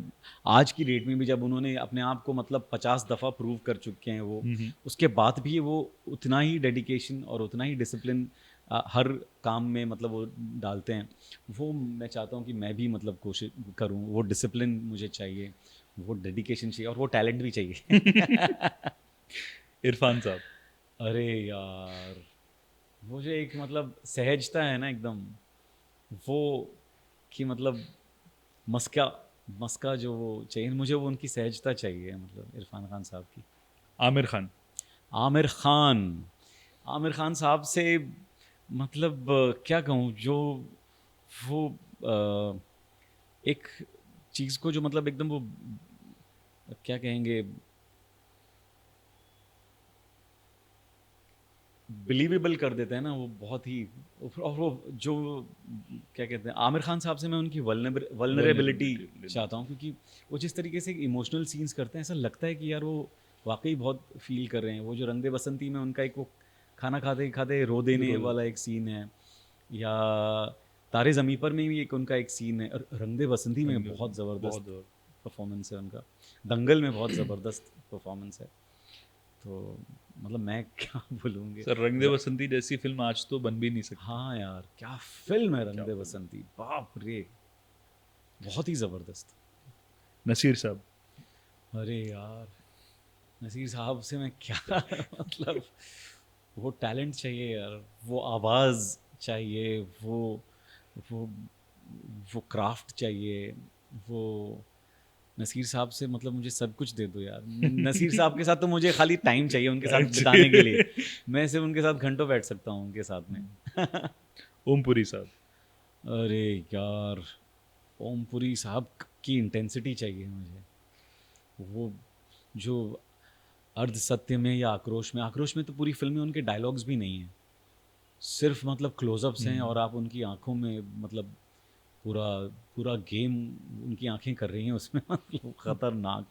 आज की डेट में भी जब उन्होंने अपने आप को मतलब 50 दफ़ा प्रूव कर चुके हैं वो, उसके बाद भी वो उतना ही डेडिकेशन और उतना ही डिसिप्लिन हर काम में मतलब वो डालते हैं। वो मैं चाहता हूँ कि मैं भी मतलब कोशिश करूँ, वो डिसिप्लिन मुझे चाहिए, वो डेडिकेशन चाहिए, और वो टैलेंट भी चाहिए। इरफान साहब। अरे यार, वो जो एक मतलब सहजता है ना एकदम, वो कि मतलब मस्का, मस्का जो वो चाहिए मुझे, वो उनकी सहजता चाहिए, मतलब इरफान खान साहब की। आमिर खान। आमिर खान, आमिर खान साहब से मतलब क्या कहूँ, जो वो एक चीज़ को जो मतलब एकदम वो क्या कहेंगे, बिलीवेबल कर देते हैं ना वो बहुत ही। और वो जो क्या कहते हैं, आमिर खान साहब से मैं उनकी वल्नरेबिलिटी चाहता हूँ, क्योंकि वो जिस तरीके से इमोशनल सीन्स करते हैं, ऐसा लगता है कि यार वो वाकई बहुत फील कर रहे हैं। वो जो रंग दे बसंती में उनका एक वो खाना खाते खाते रो देने वाला एक सीन है, या तारे ज़मीं पर में भी एक उनका एक सीन है, और रंग दे बसंती में बहुत ज़बरदस्त परफॉर्मेंस है उनका, दंगल में बहुत ज़बरदस्त परफॉर्मेंस है। तो मतलब मैं क्या बोलूँगी सर, रंग दे बसंती जैसी फिल्म आज तो बन भी नहीं सकती। हाँ यार, क्या फिल्म है रंग दे बसंती, बाप रे, बहुत ही ज़बरदस्त। नसीर साहब, अरे यार, नसीर साहब से मैं क्या मतलब वो टैलेंट चाहिए यार, वो आवाज़ चाहिए, वो वो क्राफ्ट चाहिए, वो नसीर साहब से मतलब मुझे सब कुछ दे दो यार। नसीर साहब के साथ तो मुझे खाली टाइम चाहिए उनके साथ बिताने के लिए, मैं सिर्फ उनके साथ घंटों बैठ सकता हूँ उनके साथ में। ओम पुरी साहब, अरे यार, ओम पुरी साहब की इंटेंसिटी चाहिए मुझे, वो जो अर्ध सत्य में या आक्रोश में तो पूरी फिल्म में उनके डायलॉग्स भी नहीं हैं, सिर्फ मतलब क्लोजअप्स हैं, और आप उनकी आंखों में मतलब पूरा पूरा गेम उनकी आंखें कर रही हैं उसमें, मतलब खतरनाक।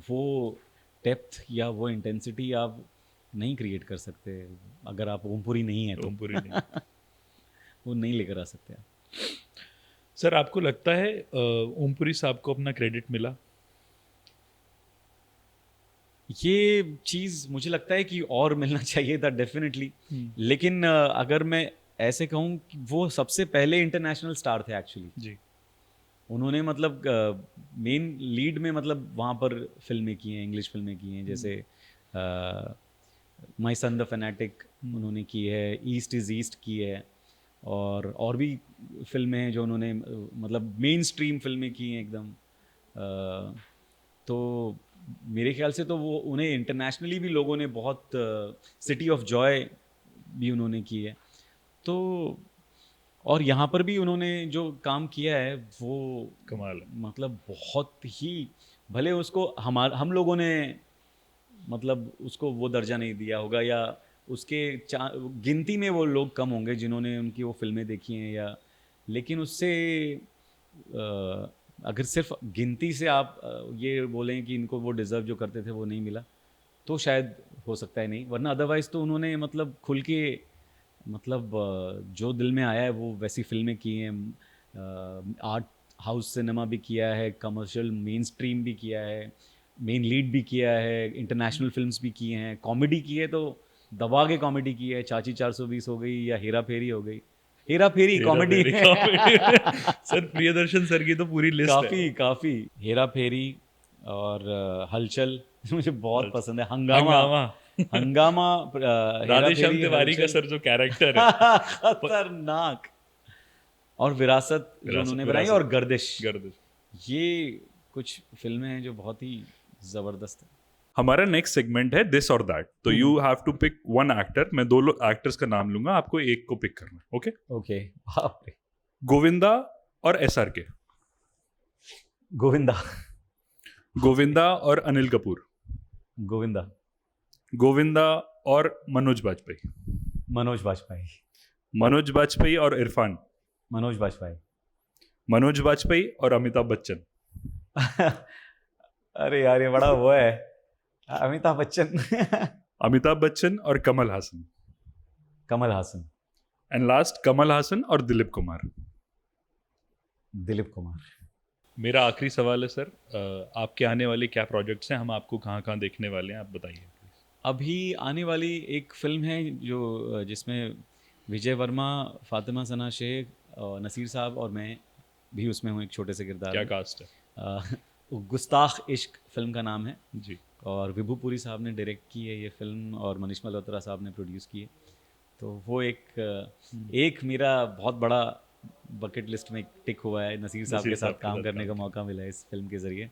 वो डेप्थ या वो इंटेंसिटी आप नहीं क्रिएट कर सकते अगर आप ओमपुरी नहीं है तो। ओम पुरी नहीं। वो नहीं लेकर आ सकते आप। सर, आपको लगता है ओम पुरी साहब को अपना क्रेडिट मिला? ये चीज़ मुझे लगता है कि और मिलना चाहिए था डेफिनेटली, लेकिन अगर मैं ऐसे कहूँ कि वो सबसे पहले इंटरनेशनल स्टार थे एक्चुअली जी। उन्होंने मतलब मेन लीड में मतलब वहाँ पर फिल्में की हैं, इंग्लिश फिल्में की हैं, जैसे माई सन द फैनेटिक उन्होंने की है, ईस्ट इज़ ईस्ट की है, और भी फिल्में हैं जो उन्होंने मतलब मेन स्ट्रीम फिल्में की हैं एकदम। तो मेरे ख्याल से तो वो उन्हें इंटरनेशनली भी लोगों ने बहुत, सिटी ऑफ जॉय भी उन्होंने की है, तो और यहाँ पर भी उन्होंने जो काम किया है वो कमाल है। मतलब बहुत ही, भले उसको हम लोगों ने मतलब उसको वो दर्जा नहीं दिया होगा, या उसके गिनती में वो लोग कम होंगे जिन्होंने उनकी वो फिल्में देखी हैं, या लेकिन उससे अगर सिर्फ गिनती से आप ये बोलें कि इनको वो डिज़र्व जो करते थे वो नहीं मिला, तो शायद हो सकता है नहीं, वरना अदरवाइज़ तो उन्होंने मतलब खुल के मतलब जो दिल में आया है वो वैसी फिल्में की हैं, आर्ट हाउस सिनेमा भी किया है, कमर्शियल मेन स्ट्रीम भी किया है, मेन लीड भी किया है, इंटरनेशनल फिल्म्स भी की हैं, कॉमेडी की है तो दबा के कॉमेडी की है, चाची 420 हो गई या हेरा फेरी हो गई, हेरा फेरी कॉमेडी सर, प्रियदर्शन सर की तो पूरी लिस्ट है। काफ़ी हेरा फेरी, और हलचल मुझे बहुत पसंद है, हंगामा हंगामा। हंगामा, हेरा राधेश्याम फेरी, तिवारी का हलचल, सर जो कैरेक्टर है, खतरनाक, और विरासत जो उन्होंने बनाई, और गर्दिश, ये कुछ फिल्में हैं जो बहुत ही ज़बरदस्त है। हमारा नेक्स्ट सेगमेंट है दिस और दैट। तो you have to pick one actor. मैं दो एक्टर्स का नाम लूंगा, आपको एक को पिक करना। ओके ओके, बाप रे। गोविंदा और SRK। गोविंदा। गोविंदा और अनिल कपूर। गोविंदा। गोविंदा और मनोज बाजपेयी। मनोज बाजपेयी। मनोज बाजपेयी और इरफान। मनोज बाजपेयी। मनोज बाजपेयी और अमिताभ बच्चन। अरे यार, ये बड़ा वो है, अमिताभ बच्चन। अमिताभ बच्चन और कमल हासन। कमल हासन। एंड लास्ट कमल हासन और दिलीप कुमार। दिलीप कुमार। मेरा आखिरी सवाल है सर, आपके आने वाले क्या प्रोजेक्ट्स हैं, हम आपको कहाँ कहाँ देखने वाले हैं, आप बताइए। अभी आने वाली एक फिल्म है जो जिसमें विजय वर्मा, फातिमा सना शेख, नसीर साहब और मैं भी उसमें हूँ एक छोटे से किरदार क्या में। कास्ट है? गुस्ताख इश्क फिल्म का नाम है जी। और विभू पुरी साहब ने डायरेक्ट की है ये फिल्म, और मनीष मल्होत्रा साहब ने प्रोड्यूस की है। तो वो एक मेरा बहुत बड़ा बकेट लिस्ट में टिक हुआ है, नसीर साहब के साथ काम करने का मौका मिला है इस फिल्म के ज़रिए।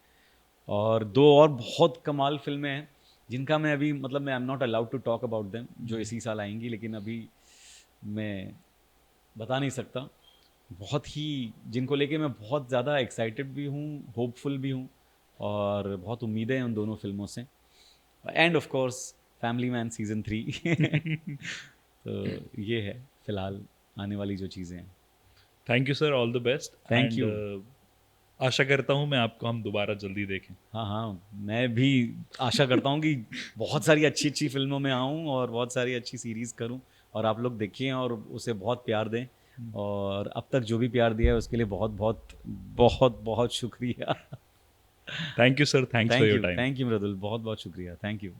और दो और बहुत कमाल फिल्में हैं जिनका मैं अभी मतलब मैं I am not allowed to talk about them, जो इसी साल आएंगी, लेकिन अभी मैं बता नहीं सकता। बहुत ही जिनको लेके मैं बहुत ज़्यादा एक्साइटेड भी हूँ, होपफुल भी हूँ, और बहुत उम्मीदें हैं उन दोनों फिल्मों से। End of course family man season 3। तो ये है फिलहाल आने वाली जो चीज़ें हैं। Thank you sir, all the best. Thank you. आशा करता हूँ मैं आपको हम दोबारा जल्दी देखें। हाँ हाँ, मैं भी आशा करता हूँ कि बहुत सारी अच्छी अच्छी फिल्मों में आऊँ और बहुत सारी अच्छी सीरीज़ करूँ और आप लोग देखें और उसे बहुत प्यार दें। और अब तक जो भी प्यार दिया है उसके लिए बहुत बहुत बहुत बहुत शुक्रिया। Thank you sir, thanks for your time. Thank you Mridul, बहुत बहुत शुक्रिया, थैंक यू।